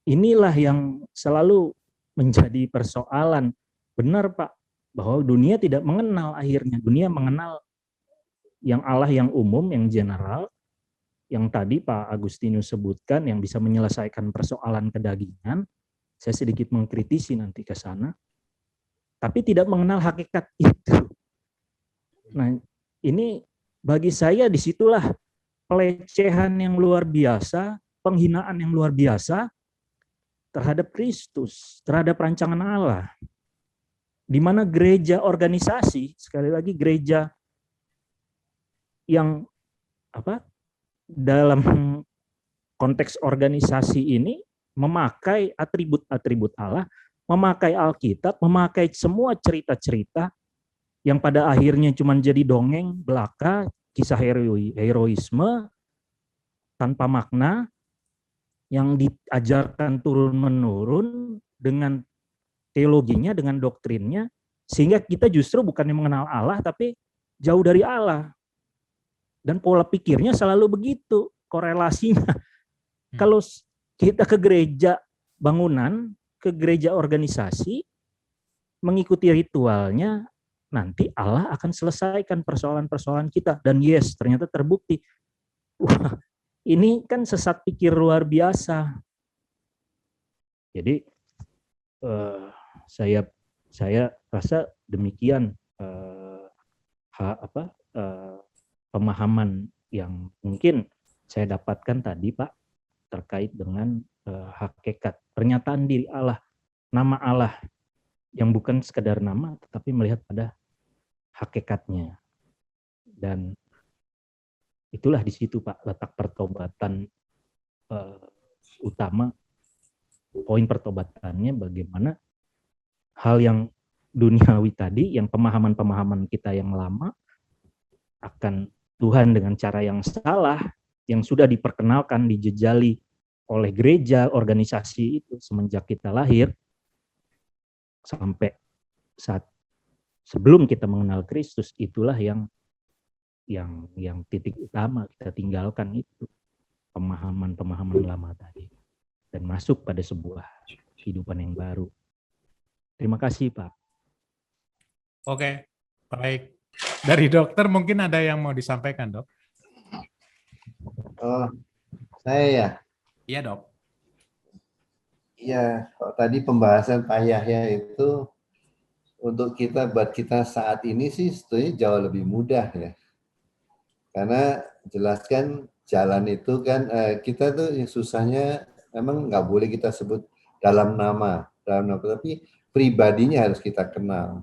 inilah yang selalu menjadi persoalan. Benar Pak, bahwa dunia tidak mengenal akhirnya. Dunia mengenal yang Allah yang umum, yang general, yang tadi Pak Agustinus sebutkan, yang bisa menyelesaikan persoalan kedagingan. Saya sedikit mengkritisi nanti ke sana. Tapi tidak mengenal hakikat itu. Nah, ini bagi saya disitulah pelecehan yang luar biasa, penghinaan yang luar biasa terhadap Kristus, terhadap rancangan Allah. Di mana gereja organisasi, sekali lagi gereja yang dalam konteks organisasi ini memakai atribut-atribut Allah, memakai Alkitab, memakai semua cerita-cerita yang pada akhirnya cuma jadi dongeng belaka, kisah heroisme tanpa makna yang diajarkan turun-menurun dengan teologinya, dengan doktrinnya, sehingga kita justru bukannya mengenal Allah, tapi jauh dari Allah. Dan pola pikirnya selalu begitu, korelasinya. Kalau kita ke gereja bangunan, ke gereja organisasi, mengikuti ritualnya, nanti Allah akan selesaikan persoalan-persoalan kita. Dan yes, ternyata terbukti. Wah, ini kan sesat pikir luar biasa. Jadi saya rasa demikian pemahaman yang mungkin saya dapatkan tadi, Pak, terkait dengan hakikat pernyataan diri Allah, nama Allah yang bukan sekadar nama tetapi melihat pada hakikatnya. Dan itulah di situ, Pak, letak pertobatan utama. Poin pertobatannya bagaimana hal yang duniawi tadi, yang pemahaman-pemahaman kita yang lama akan Tuhan dengan cara yang salah, yang sudah diperkenalkan, dijejali oleh gereja, organisasi itu semenjak kita lahir, sampai saat sebelum kita mengenal Kristus, itulah yang titik utama kita tinggalkan itu, pemahaman-pemahaman lama tadi. Dan masuk pada sebuah kehidupan yang baru. Terima kasih, Pak. Oke, baik. Dari dokter mungkin ada yang mau disampaikan, Dok? Oh, saya ya? Iya, Dok. Iya, tadi pembahasan Pak Yahya itu buat kita saat ini sih sebetulnya jauh lebih mudah ya. Karena jelaskan jalan itu kan kita tuh yang susahnya memang nggak boleh kita sebut dalam nama, tapi pribadinya harus kita kenal.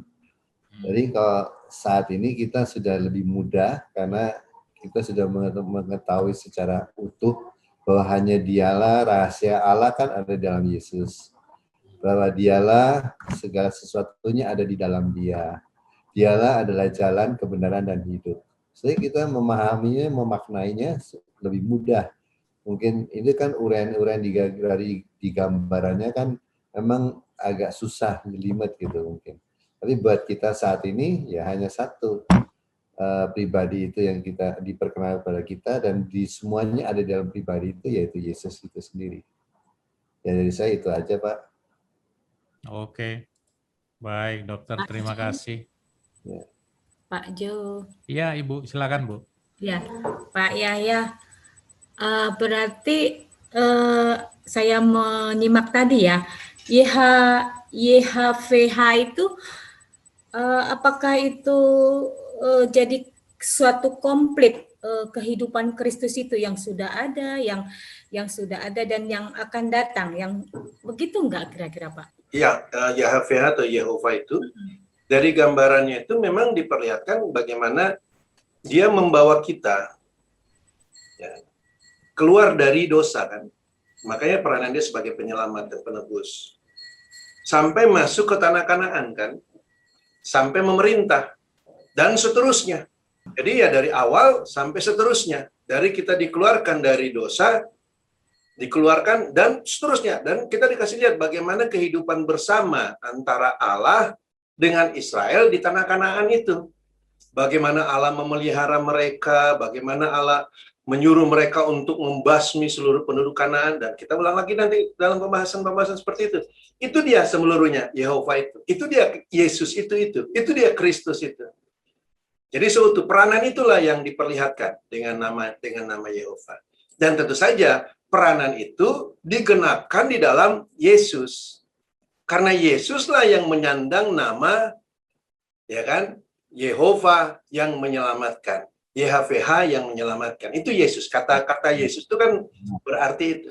Jadi kalau saat ini kita sudah lebih mudah karena kita sudah mengetahui secara utuh bahwa hanya dialah rahasia Allah kan ada dalam Yesus. Bahwa dialah segala sesuatunya ada di dalam dia. Dialah adalah jalan, kebenaran, dan hidup. Jadi kita memahaminya, memaknainya lebih mudah. Mungkin ini kan uraian-uraian di gambarannya kan memang agak susah, jelimet gitu mungkin. Tapi buat kita saat ini ya hanya satu pribadi itu yang kita diperkenalkan pada kita, dan di semuanya ada dalam pribadi itu, yaitu Yesus itu sendiri. Ya dari saya itu aja, Pak. Oke, baik dokter, terima kasih. Ya. Pak Jo. Iya Ibu, silakan Bu. Ya, Pak Yahya. Berarti saya menyimak tadi ya, YHVH itu apakah itu jadi suatu komplit kehidupan Kristus itu yang sudah ada, yang sudah ada dan yang akan datang, yang begitu enggak kira-kira Pak? Iya, YHVH atau Yehova itu dari gambarannya itu memang diperlihatkan bagaimana dia membawa kita ya, keluar dari dosa kan. Makanya peranan dia sebagai penyelamat dan penebus. Sampai masuk ke tanah Kanaan kan. Sampai memerintah. Dan seterusnya. Jadi ya dari awal sampai seterusnya. Dari kita dikeluarkan dari dosa, dikeluarkan dan seterusnya. Dan kita dikasih lihat bagaimana kehidupan bersama antara Allah dengan Israel di tanah Kanaan itu. Bagaimana Allah memelihara mereka, bagaimana Allah menyuruh mereka untuk membasmi seluruh penduduk Kanaan, dan kita ulang lagi nanti dalam pembahasan-pembahasan seperti itu. Itu dia seluruhnya Yehova itu. Itu dia Yesus itu dia Kristus itu. Jadi seutuh peranan itulah yang diperlihatkan dengan nama Yehova. Dan tentu saja peranan itu digenapkan di dalam Yesus. Karena Yesuslah yang menyandang nama ya kan Yehova yang menyelamatkan. YHVH yang menyelamatkan. Itu Yesus. Kata-kata Yesus itu kan berarti itu.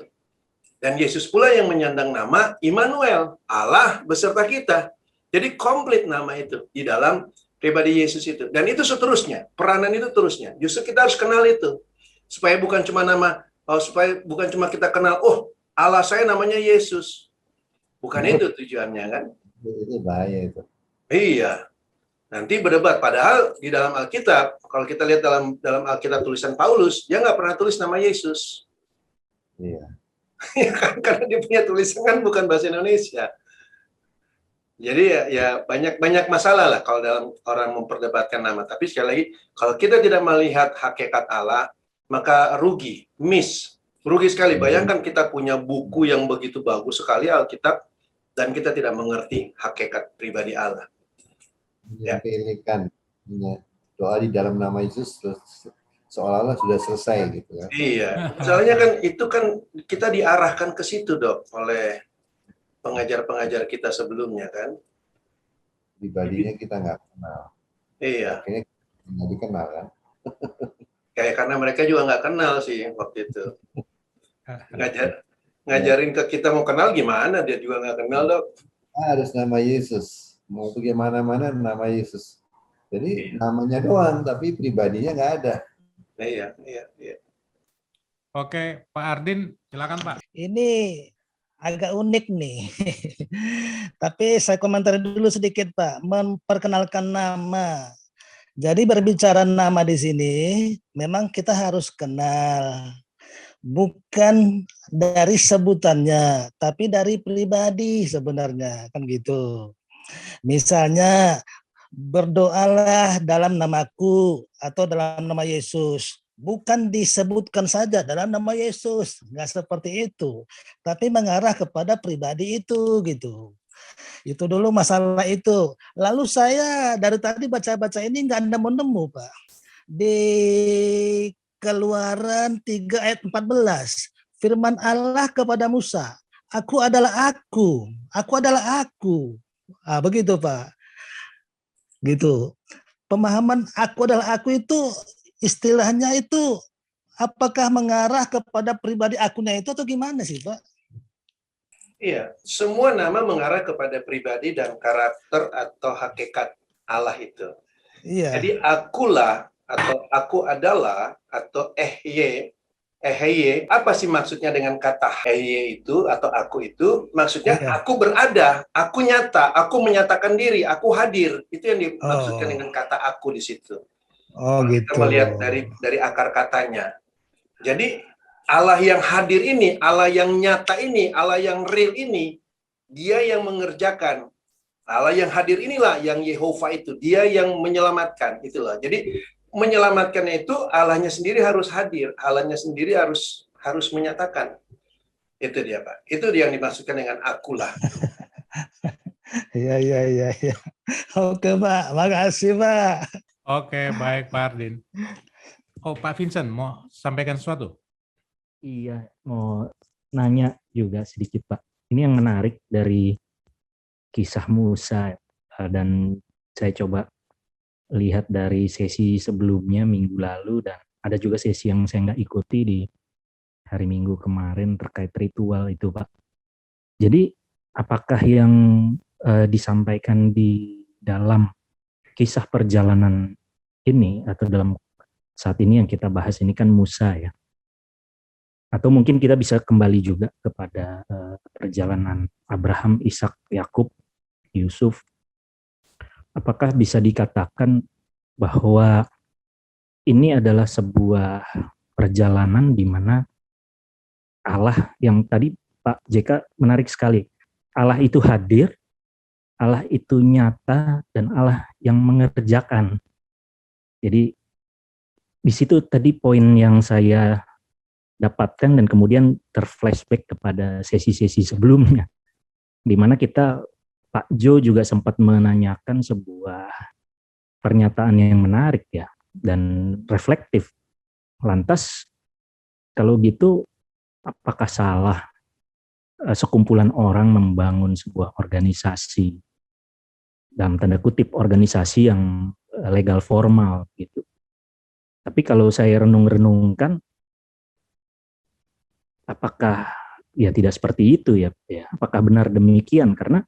Dan Yesus pula yang menyandang nama Immanuel, Allah beserta kita. Jadi komplit nama itu di dalam pribadi Yesus itu. Dan itu seterusnya. Peranan itu terusnya. Justru kita harus kenal itu. Supaya bukan cuma kita kenal, oh Allah saya namanya Yesus. Bukan itu tujuannya kan. Itu bahaya itu. Iya. Nanti berdebat, padahal di dalam Alkitab, kalau kita lihat dalam Alkitab tulisan Paulus, dia nggak pernah tulis nama Yesus. Iya. Karena dia punya tulisan kan bukan bahasa Indonesia. Jadi ya banyak masalah lah kalau dalam orang memperdebatkan nama. Tapi sekali lagi, kalau kita tidak melihat hakikat Allah, maka rugi sekali. Bayangkan kita punya buku yang begitu bagus sekali Alkitab, dan kita tidak mengerti hakikat pribadi Allah. Ya. Pilihkan doa di dalam nama Yesus seolah-olah sudah selesai gitu kan. Iya, soalnya kan itu kan kita diarahkan ke situ Dok oleh pengajar-pengajar kita sebelumnya kan. Pribadinya kita nggak kenal. Iya. Akhirnya nggak dikenal kan. Kayak karena mereka juga nggak kenal sih waktu itu. Ngajarin ke kita mau kenal gimana, dia juga nggak kenal dok. Harus nama Yesus. Mau bagaimana-mana nama Yesus. Jadi namanya doang, tapi pribadinya nggak ada. Iya. Oke, Pak Ardin, silakan Pak. Ini agak unik nih. Tapi saya komentari dulu sedikit Pak, memperkenalkan nama. Jadi berbicara nama di sini, memang kita harus kenal. Bukan dari sebutannya, tapi dari pribadi sebenarnya, kan gitu. Misalnya, berdoalah dalam namaku atau dalam nama Yesus. Bukan disebutkan saja dalam nama Yesus, nggak seperti itu. Tapi mengarah kepada pribadi itu gitu. Itu dulu masalah itu. Lalu saya dari tadi baca-baca ini nggak nemu-nemu Pak. Di Keluaran 3 ayat 14, firman Allah kepada Musa, aku adalah aku adalah aku. Begitu Pak. Gitu. Pemahaman aku adalah aku itu istilahnya itu apakah mengarah kepada pribadi akunya itu atau gimana sih Pak? Iya, semua nama mengarah kepada pribadi dan karakter atau hakikat Allah itu. Iya. Jadi akulah atau aku adalah atau ehye, apa sih maksudnya dengan kata ehye itu atau aku itu? Maksudnya aku berada, aku nyata, aku menyatakan diri, aku hadir. Itu yang dimaksudkan dengan kata aku di situ. Gitu. Kita melihat dari akar katanya. Jadi Allah yang hadir ini, Allah yang nyata ini, Allah yang real ini, dia yang mengerjakan. Allah yang hadir inilah yang Yehova itu, dia yang menyelamatkan. Itulah. Jadi menyelamatkan itu Allahnya sendiri harus hadir, Allahnya sendiri harus menyatakan. Itu dia Pak. Itu dia yang dimaksudkan dengan akulah. Iya. Oke Pak, makasih Pak. Oke, baik Pak Ardin. Oh, Pak Vincent mau sampaikan sesuatu? Iya, mau nanya juga sedikit Pak. Ini yang menarik dari kisah Musa dan saya coba lihat dari sesi sebelumnya minggu lalu dan ada juga sesi yang saya nggak ikuti di hari Minggu kemarin terkait ritual itu Pak. Jadi apakah yang disampaikan di dalam kisah perjalanan ini atau dalam saat ini yang kita bahas ini kan Musa ya? Atau mungkin kita bisa kembali juga kepada perjalanan Abraham, Ishak, Yakub, Yusuf. Apakah bisa dikatakan bahwa ini adalah sebuah perjalanan di mana Allah yang tadi Pak JK menarik sekali. Allah itu hadir, Allah itu nyata, dan Allah yang mengerjakan. Jadi di situ tadi poin yang saya dapatkan dan kemudian terflashback kepada sesi-sesi sebelumnya, di mana kita Pak Jo juga sempat menanyakan sebuah pernyataan yang menarik ya dan reflektif. Lantas kalau gitu apakah salah sekumpulan orang membangun sebuah organisasi, dalam tanda kutip organisasi yang legal formal gitu. Tapi kalau saya renung-renungkan, apakah ya tidak seperti itu ya? Apakah benar demikian? Karena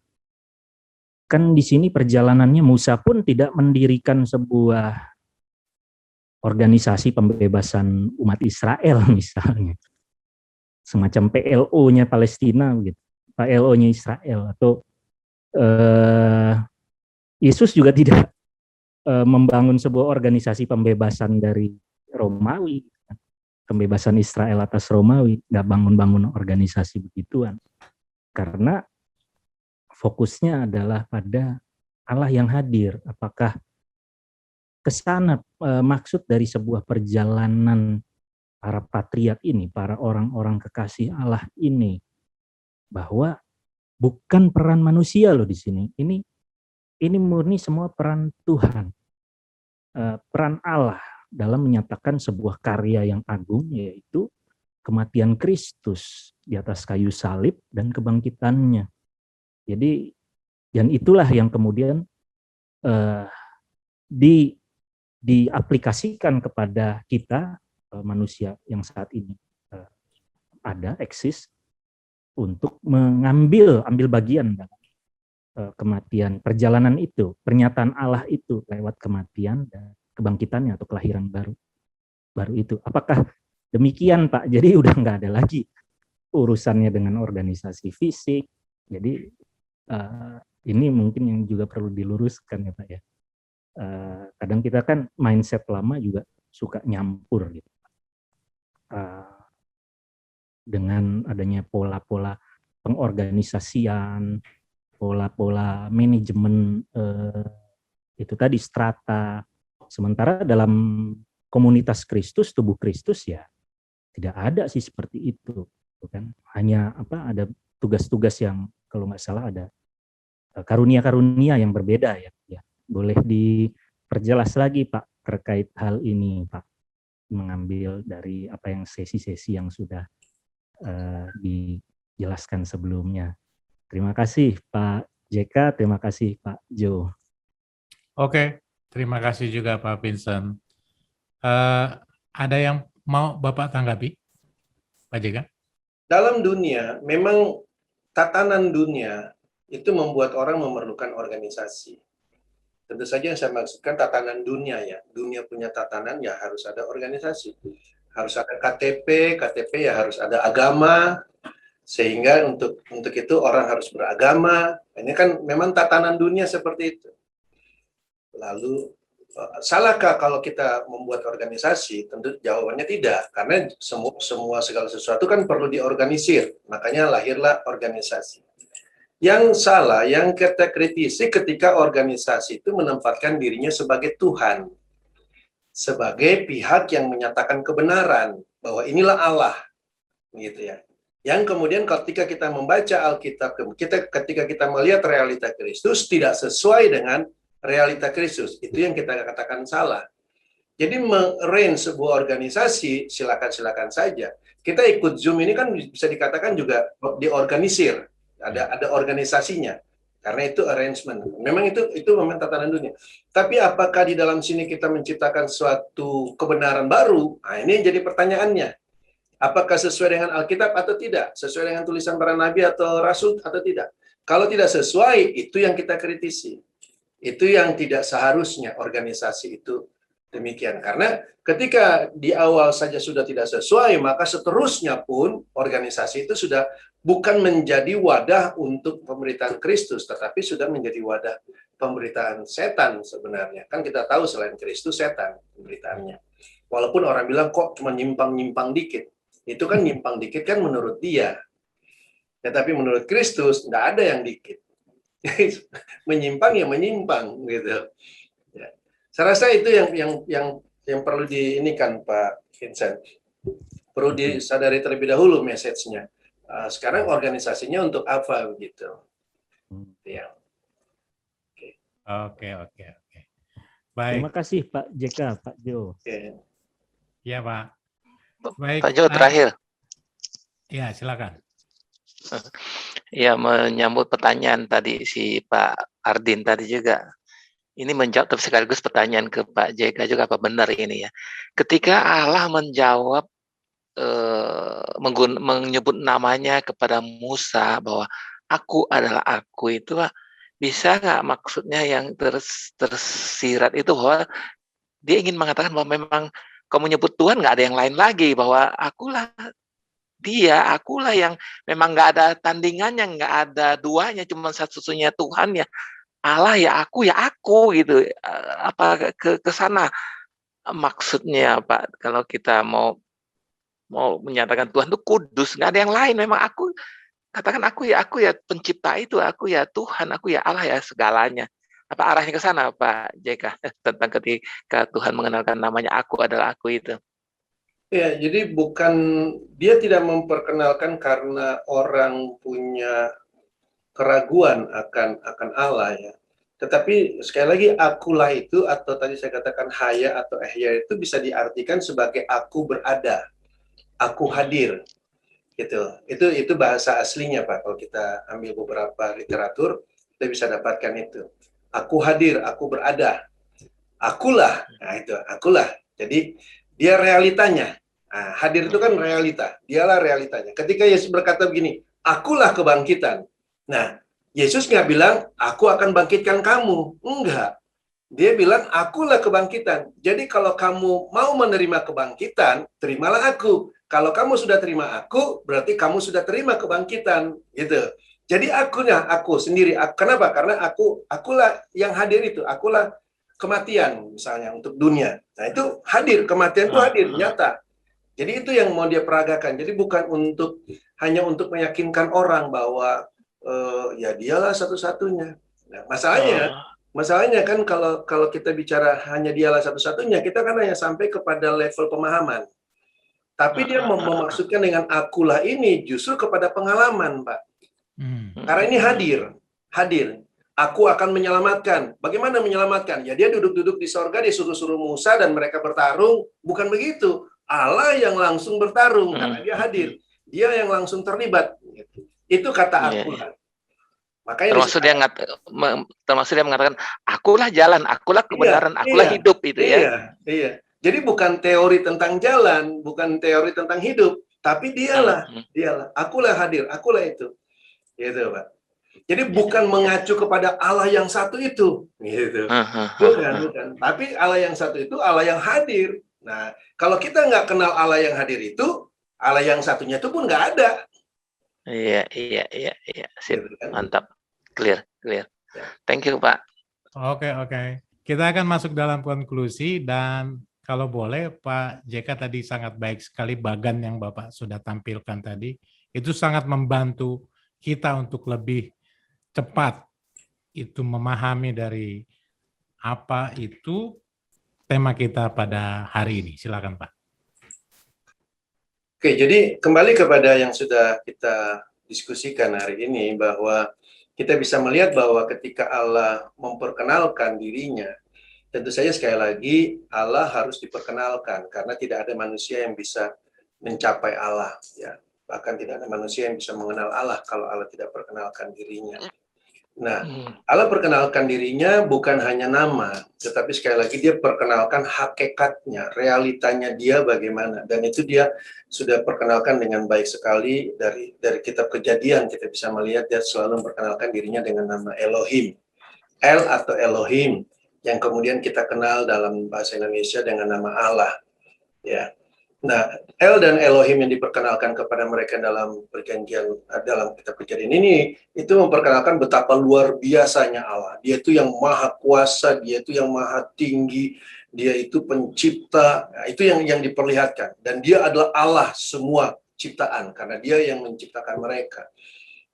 kan di sini perjalanannya Musa pun tidak mendirikan sebuah organisasi pembebasan umat Israel misalnya. Semacam PLO-nya Palestina gitu. PLO-nya Israel atau Yesus juga tidak membangun sebuah organisasi pembebasan dari Romawi. Pembebasan Israel atas Romawi, nggak bangun-bangun organisasi begituan. Karena fokusnya adalah pada Allah yang hadir. Apakah kesana maksud dari sebuah perjalanan para patriot ini, para orang-orang kekasih Allah ini, bahwa bukan peran manusia loh di sini. Ini murni semua peran Tuhan, peran Allah dalam menyatakan sebuah karya yang agung, yaitu kematian Kristus di atas kayu salib dan kebangkitannya. Jadi, dan itulah yang kemudian diaplikasikan kepada kita manusia yang saat ini eksis untuk ambil bagian dalam kematian, perjalanan itu, pernyataan Allah itu lewat kematian dan kebangkitannya atau kelahiran baru itu. Apakah demikian, Pak? Jadi udah nggak ada lagi urusannya dengan organisasi fisik. Jadi ini mungkin yang juga perlu diluruskan ya, Pak ya. Kadang kita kan mindset lama juga suka nyampur gitu. Dengan adanya pola-pola pengorganisasian, pola-pola manajemen itu tadi strata. Sementara dalam komunitas Kristus, tubuh Kristus ya tidak ada sih seperti itu, kan? Hanya ada tugas-tugas yang kalau nggak salah ada karunia-karunia yang berbeda ya. Boleh diperjelas lagi Pak terkait hal ini, Pak, mengambil dari apa yang sesi-sesi yang sudah dijelaskan sebelumnya. Terima kasih Pak JK, terima kasih Pak Jo. Oke, terima kasih juga Pak Vincent. Ada yang mau Bapak tanggapi, Pak JK? Dalam dunia, memang tatanan dunia itu membuat orang memerlukan organisasi. Tentu saja yang saya maksudkan tatanan dunia ya. Dunia punya tatanan ya harus ada organisasi. Harus ada KTP ya harus ada agama. Sehingga untuk itu orang harus beragama. Ini kan memang tatanan dunia seperti itu. Lalu salahkah kalau kita membuat organisasi? Tentu jawabannya tidak, karena semua segala sesuatu kan perlu diorganisir. Makanya lahirlah organisasi. Yang salah, yang kita kritisi ketika organisasi itu menempatkan dirinya sebagai Tuhan, sebagai pihak yang menyatakan kebenaran bahwa inilah Allah, gitu ya. Yang kemudian ketika kita membaca Alkitab, ketika kita melihat realita Kristus tidak sesuai dengan realita Kristus, itu yang kita katakan salah. Jadi me-range sebuah organisasi silakan saja. Kita ikut Zoom ini kan bisa dikatakan juga diorganisir. Ada organisasinya, karena itu arrangement. Memang itu memang tatanan dunia. Tapi apakah di dalam sini kita menciptakan suatu kebenaran baru? Nah, ini yang jadi pertanyaannya. Apakah sesuai dengan Alkitab atau tidak? Sesuai dengan tulisan para nabi atau rasul atau tidak? Kalau tidak sesuai, itu yang kita kritisi. Itu yang tidak seharusnya organisasi itu demikian. Karena ketika di awal saja sudah tidak sesuai, maka seterusnya pun organisasi itu sudah bukan menjadi wadah untuk pemberitaan Kristus, tetapi sudah menjadi wadah pemberitaan setan sebenarnya. Kan kita tahu selain Kristus, setan pemberitaannya. Walaupun orang bilang kok cuma nyimpang-nyimpang dikit. Itu kan nyimpang dikit kan menurut dia. Tetapi menurut Kristus, tidak ada yang dikit. Menyimpang ya menyimpang gitu. Ya. Saya rasa itu yang perlu diinikan Pak Vincent. Perlu disadari terlebih dahulu message-nya. Sekarang organisasinya untuk apa begitu? Ya. Oke. Baik. Terima kasih Pak JK, Pak Jo. Iya Pak. Baik. Pak Jo terakhir. Ya silakan. Ya, menyambut pertanyaan tadi si Pak Ardin tadi juga. Ini menjawab tapi sekaligus pertanyaan ke Pak JK juga, apa benar ini ya? Ketika Allah menjawab menyebut namanya kepada Musa bahwa aku adalah aku, itu bisa nggak maksudnya yang tersirat itu bahwa dia ingin mengatakan bahwa memang kamu nyebut Tuhan nggak ada yang lain lagi, bahwa akulah dia, akulah yang memang nggak ada tandingannya, nggak ada duanya, cuma satu-satunya Tuhan ya Allah ya aku gitu. Apa ke sana maksudnya Pak? Kalau kita mau menyatakan Tuhan itu kudus, nggak ada yang lain, memang aku katakan aku ya pencipta itu, aku ya Tuhan, aku ya Allah ya segalanya. Apa arahnya ke sana Pak JK tentang ketika Tuhan mengenalkan namanya aku adalah aku itu? Ya, jadi dia tidak memperkenalkan karena orang punya keraguan akan Allah ya. Tetapi sekali lagi akulah itu, atau tadi saya katakan haya atau ehya itu bisa diartikan sebagai aku berada, aku hadir. Gitu. Itu bahasa aslinya, Pak. Kalau kita ambil beberapa literatur, kita bisa dapatkan itu. Aku hadir, aku berada. Akulah. Nah, itu, akulah. Jadi dia realitanya. Nah, hadir itu kan realita. Dialah realitanya. Ketika Yesus berkata begini, akulah kebangkitan. Nah, Yesus nggak bilang, aku akan bangkitkan kamu. Enggak. Dia bilang, akulah kebangkitan. Jadi kalau kamu mau menerima kebangkitan, terimalah aku. Kalau kamu sudah terima aku, berarti kamu sudah terima kebangkitan. Gitu. Jadi akunya, aku sendiri. Kenapa? Karena akulah yang hadir itu. Akulah kematian, misalnya, untuk dunia. Nah, itu hadir. Kematian itu hadir, nyata. Jadi itu yang mau dia peragakan. Jadi bukan hanya untuk meyakinkan orang bahwa ya dialah satu-satunya. Nah, masalahnya kan kalau kita bicara hanya dialah satu-satunya, kita kan hanya sampai kepada level pemahaman. Tapi dia memaksudkan dengan akulah ini justru kepada pengalaman, Pak. Karena ini hadir. Aku akan menyelamatkan. Bagaimana menyelamatkan? Ya dia duduk-duduk di sorga, disuruh-suruh Musa dan mereka bertarung. Bukan begitu. Allah yang langsung bertarung karena dia hadir. Dia yang langsung terlibat. Itu kata akulah. Makanya termasuk dia mengatakan, akulah jalan, akulah kebenaran, akulah hidup itu ya. Iya. Jadi bukan teori tentang jalan, bukan teori tentang hidup, tapi dialah. Akulah hadir, akulah itu. Gitu, Pak. Jadi bukan mengacu kepada Allah yang satu itu, gitu. Bukan. Tapi Allah yang satu itu Allah yang hadir. Nah, kalau kita nggak kenal Allah yang hadir itu, Allah yang satunya itu pun nggak ada. Iya. Sip. Mantap. Clear. Thank you, Pak. Oke. Kita akan masuk dalam konklusi, dan kalau boleh Pak JK tadi sangat baik sekali bagan yang Bapak sudah tampilkan tadi. Itu sangat membantu kita untuk lebih cepat itu memahami dari apa itu tema kita pada hari ini. Silakan, Pak. Oke, jadi kembali kepada yang sudah kita diskusikan hari ini, bahwa kita bisa melihat bahwa ketika Allah memperkenalkan dirinya, tentu saja sekali lagi Allah harus diperkenalkan, karena tidak ada manusia yang bisa mencapai Allah, ya. Bahkan tidak ada manusia yang bisa mengenal Allah kalau Allah tidak perkenalkan dirinya. Nah, Allah perkenalkan dirinya bukan hanya nama, tetapi sekali lagi dia perkenalkan hakikatnya, realitanya dia bagaimana. Dan itu dia sudah perkenalkan dengan baik sekali. Dari kitab Kejadian kita bisa melihat dia selalu memperkenalkan dirinya dengan nama Elohim. El atau Elohim, yang kemudian kita kenal dalam bahasa Indonesia dengan nama Allah. Ya. Nah, El dan Elohim yang diperkenalkan kepada mereka dalam kitab Kejadian ini, itu memperkenalkan betapa luar biasanya Allah. Dia itu yang maha kuasa, dia itu yang maha tinggi, dia itu pencipta. Nah, itu yang diperlihatkan. Dan dia adalah Allah semua ciptaan, karena dia yang menciptakan mereka.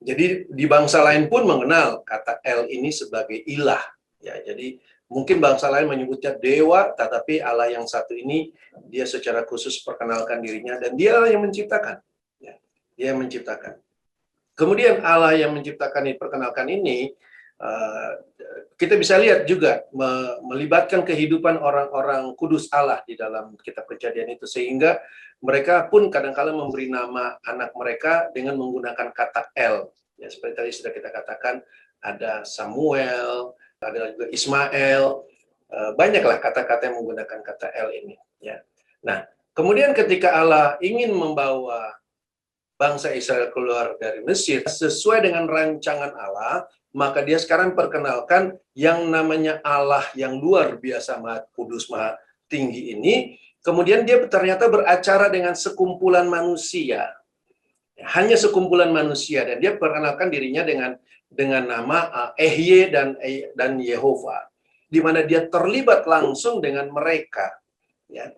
Jadi di bangsa lain pun mengenal kata El ini sebagai ilah. Ya, jadi mungkin bangsa lain menyebutnya dewa, tetapi Allah yang satu ini, dia secara khusus perkenalkan dirinya, dan dia yang menciptakan. Ya, dia yang menciptakan. Kemudian Allah yang menciptakan ini, perkenalkan ini, kita bisa lihat juga melibatkan kehidupan orang-orang kudus Allah di dalam kitab Kejadian itu, sehingga mereka pun kadang-kala memberi nama anak mereka dengan menggunakan kata El. Ya, seperti tadi sudah kita katakan, ada Samuel, ada juga Ismail, banyaklah kata-kata yang menggunakan kata El ini. Ya. Nah, kemudian ketika Allah ingin membawa bangsa Israel keluar dari Mesir sesuai dengan rancangan Allah, maka dia sekarang perkenalkan yang namanya Allah yang luar biasa, maha kudus, maha tinggi ini. Kemudian dia ternyata beracara dengan sekumpulan manusia, hanya sekumpulan manusia, dan dia perkenalkan dirinya dengan nama Ehye dan Yehova, di mana dia terlibat langsung dengan mereka, ya,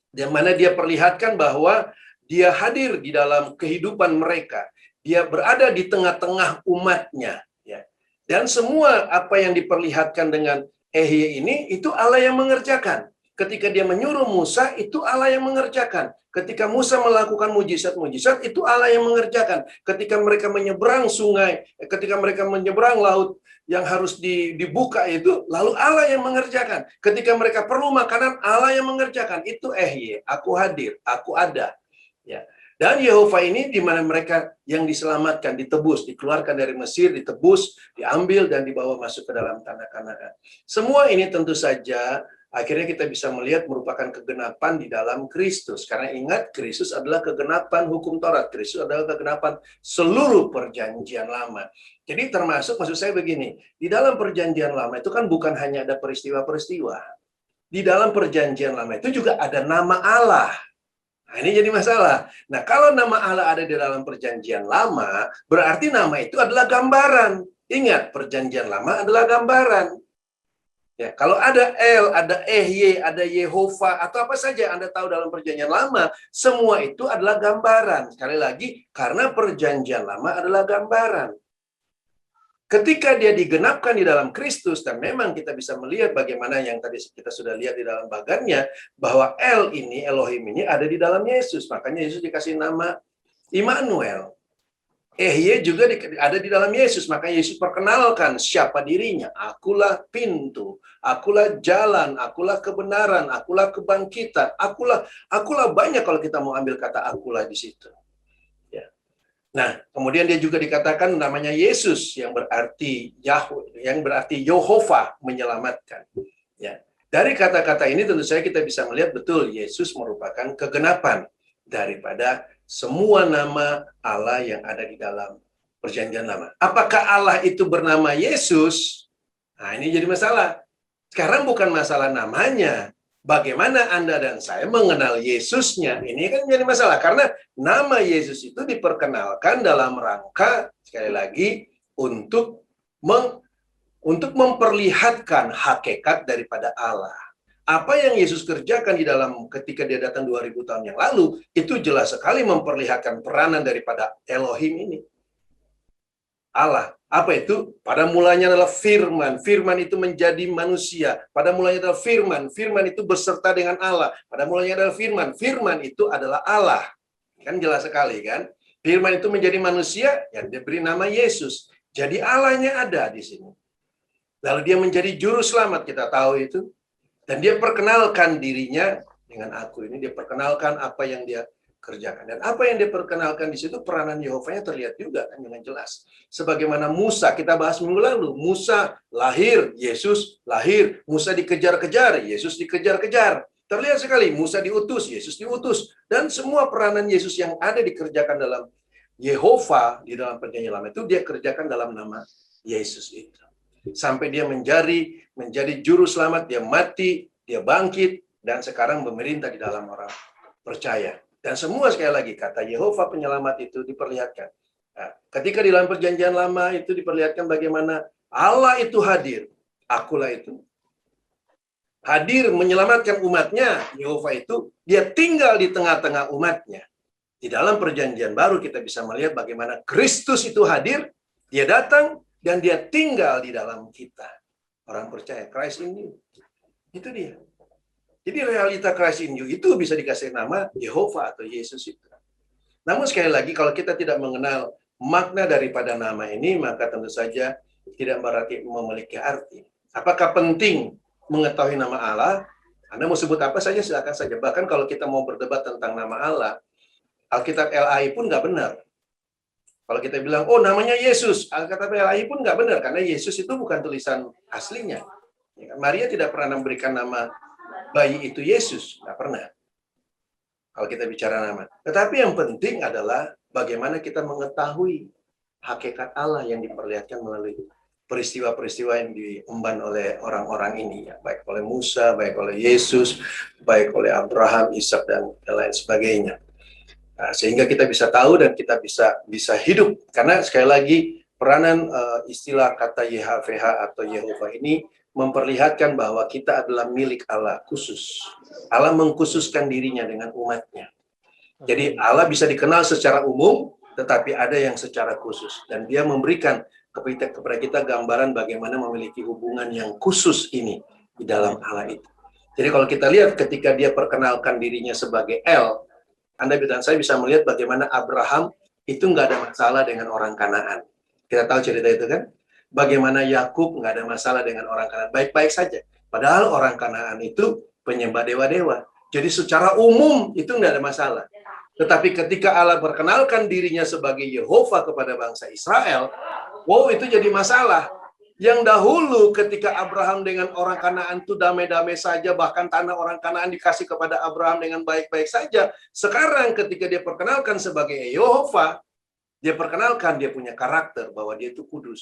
di mana dia perlihatkan bahwa dia hadir di dalam kehidupan mereka, dia berada di tengah-tengah umatnya, ya, dan semua apa yang diperlihatkan dengan Ehye ini itu Allah yang mengerjakan. Ketika dia menyuruh Musa, itu Allah yang mengerjakan. Ketika Musa melakukan mujizat-mujizat, itu Allah yang mengerjakan. Ketika mereka menyeberang sungai, ketika mereka menyeberang laut yang harus dibuka itu, lalu Allah yang mengerjakan. Ketika mereka perlu makanan, Allah yang mengerjakan. Itu Ehye, aku hadir, aku ada. Ya. Dan Yehova ini di mana mereka yang diselamatkan, ditebus, dikeluarkan dari Mesir, ditebus, diambil, dan dibawa masuk ke dalam tanah Kanaan. Semua ini tentu saja akhirnya kita bisa melihat merupakan kegenapan di dalam Kristus. Karena ingat, Kristus adalah kegenapan hukum Taurat. Kristus adalah kegenapan seluruh perjanjian lama. Jadi termasuk, maksud saya begini, di dalam perjanjian lama itu kan bukan hanya ada peristiwa-peristiwa. Di dalam perjanjian lama itu juga ada nama Allah. Nah, ini jadi masalah. Nah, kalau nama Allah ada di dalam perjanjian lama, berarti nama itu adalah gambaran. Ingat, perjanjian lama adalah gambaran. Ya, kalau ada El, ada Ehye, ada Yehova, atau apa saja Anda tahu dalam perjanjian lama, semua itu adalah gambaran. Sekali lagi, karena perjanjian lama adalah gambaran. Ketika dia digenapkan di dalam Kristus, dan memang kita bisa melihat bagaimana yang tadi kita sudah lihat di dalam bagannya, bahwa El ini, Elohim ini ada di dalam Yesus. Makanya Yesus dikasih nama Immanuel. Ehye juga ada di dalam Yesus. Makanya Yesus perkenalkan siapa dirinya. Akulah pintu, akulah jalan, akulah kebenaran, akulah kebangkitan, akulah banyak kalau kita mau ambil kata akulah di situ. Nah, kemudian dia juga dikatakan namanya Yesus yang berarti Yahweh, yang berarti Yehova menyelamatkan. Ya. Dari kata-kata ini tentu saja kita bisa melihat betul Yesus merupakan kegenapan daripada semua nama Allah yang ada di dalam perjanjian lama. Apakah Allah itu bernama Yesus? Nah, ini jadi masalah. Sekarang bukan masalah namanya. Bagaimana Anda dan saya mengenal Yesusnya? Ini kan jadi masalah. Karena nama Yesus itu diperkenalkan dalam rangka, sekali lagi, untuk memperlihatkan hakikat daripada Allah. Apa yang Yesus kerjakan di dalam ketika dia datang 2000 tahun yang lalu, itu jelas sekali memperlihatkan peranan daripada Elohim ini. Allah. Apa itu? Pada mulanya adalah firman. Firman itu menjadi manusia. Pada mulanya adalah firman. Firman itu beserta dengan Allah. Pada mulanya adalah firman. Firman itu adalah Allah. Kan jelas sekali kan? Firman itu menjadi manusia yang diberi nama Yesus. Jadi Allahnya ada di sini. Lalu dia menjadi juru selamat, kita tahu itu. Dan dia perkenalkan dirinya dengan aku ini. Dia perkenalkan apa yang dia kerjakan. Dan apa yang diperkenalkan di situ, peranan Yehovanya terlihat juga kan dengan jelas. Sebagaimana Musa, kita bahas minggu lalu, Musa lahir, Yesus lahir, Musa dikejar-kejar, Yesus dikejar-kejar. Terlihat sekali, Musa diutus, Yesus diutus. Dan semua peranan Yesus yang ada dikerjakan dalam Yehova, di dalam perjanjian lama itu, dia kerjakan dalam nama Yesus itu. Sampai dia menjadi juru selamat, dia mati, dia bangkit, dan sekarang memerintah di dalam orang percaya. Dan semua sekali lagi kata Yehova penyelamat itu diperlihatkan. Nah, ketika di dalam perjanjian lama itu diperlihatkan bagaimana Allah itu hadir. Akulah itu. Hadir menyelamatkan umatnya. Yehova itu, dia tinggal di tengah-tengah umatnya. Di dalam perjanjian baru kita bisa melihat bagaimana Kristus itu hadir. Dia datang dan dia tinggal di dalam kita. Orang percaya, Christ in you. Itu dia. Jadi realita Christ in you itu bisa dikasih nama Yehova atau Yesus itu. Namun sekali lagi kalau kita tidak mengenal makna daripada nama ini, maka tentu saja tidak berarti memiliki arti. Apakah penting mengetahui nama Allah? Anda mau sebut apa saja silakan saja. Bahkan kalau kita mau berdebat tentang nama Allah, Alkitab LAI pun nggak benar. Kalau kita bilang, oh namanya Yesus, Alkitab LAI pun nggak benar. Karena Yesus itu bukan tulisan aslinya. Maria tidak pernah memberikan nama bayi itu Yesus, nggak pernah. Kalau kita bicara nama. Tetapi yang penting adalah bagaimana kita mengetahui hakikat Allah yang diperlihatkan melalui peristiwa-peristiwa yang diemban oleh orang-orang ini, ya. Baik oleh Musa, baik oleh Yesus, baik oleh Abraham, Ishak dan lain sebagainya. Nah, sehingga kita bisa tahu dan kita bisa hidup. Karena sekali lagi peranan istilah kata YHWH atau Yehova ini memperlihatkan bahwa kita adalah milik Allah khusus. Allah mengkhususkan dirinya dengan umatnya. Jadi Allah bisa dikenal secara umum, tetapi ada yang secara khusus. Dan dia memberikan kepada kita gambaran bagaimana memiliki hubungan yang khusus ini di dalam Allah itu. Jadi kalau kita lihat ketika dia perkenalkan dirinya sebagai El, Anda dan saya bisa melihat bagaimana Abraham itu nggak ada masalah dengan orang Kanaan. Kita tahu cerita itu kan? Bagaimana Yakub nggak ada masalah dengan orang Kanaan, baik-baik saja. Padahal orang Kanaan itu penyembah dewa-dewa. Jadi secara umum itu nggak ada masalah. Tetapi ketika Allah perkenalkan dirinya sebagai Yehova kepada bangsa Israel, wow, itu jadi masalah. Yang dahulu ketika Abraham dengan orang Kanaan itu damai-damai saja, bahkan tanah orang Kanaan dikasih kepada Abraham dengan baik-baik saja. Sekarang ketika dia perkenalkan sebagai Yehova, dia perkenalkan dia punya karakter bahwa dia itu kudus.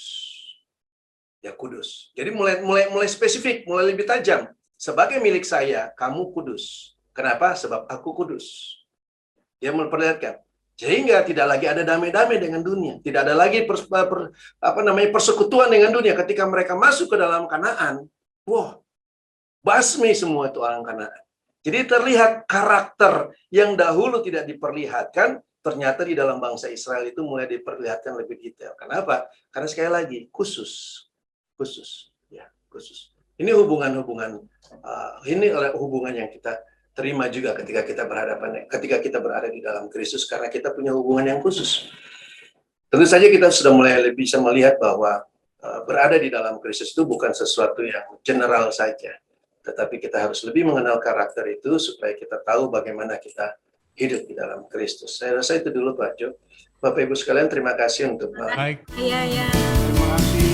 Dia kudus. Jadi mulai spesifik, mulai lebih tajam. Sebagai milik saya, kamu kudus. Kenapa? Sebab aku kudus. Dia memperlihatkan. Sehingga tidak lagi ada damai-damai dengan dunia. Tidak ada lagi persekutuan dengan dunia. Ketika mereka masuk ke dalam Kanaan, wah, basmi semua itu orang Kanaan. Jadi terlihat karakter yang dahulu tidak diperlihatkan, ternyata di dalam bangsa Israel itu mulai diperlihatkan lebih detail. Kenapa? Karena sekali lagi, khusus. Ya, khusus. Ini hubungan-hubungan, ini hubungan yang kita terima juga ketika kita berada di dalam Kristus, karena kita punya hubungan yang khusus. Tentu saja kita sudah mulai bisa melihat bahwa berada di dalam Kristus itu bukan sesuatu yang general saja, tetapi kita harus lebih mengenal karakter itu supaya kita tahu bagaimana kita hidup di dalam Kristus. Saya rasa itu dulu Pak Jo. Bapak Ibu sekalian, terima kasih untuk Baik. Iya. Terima kasih.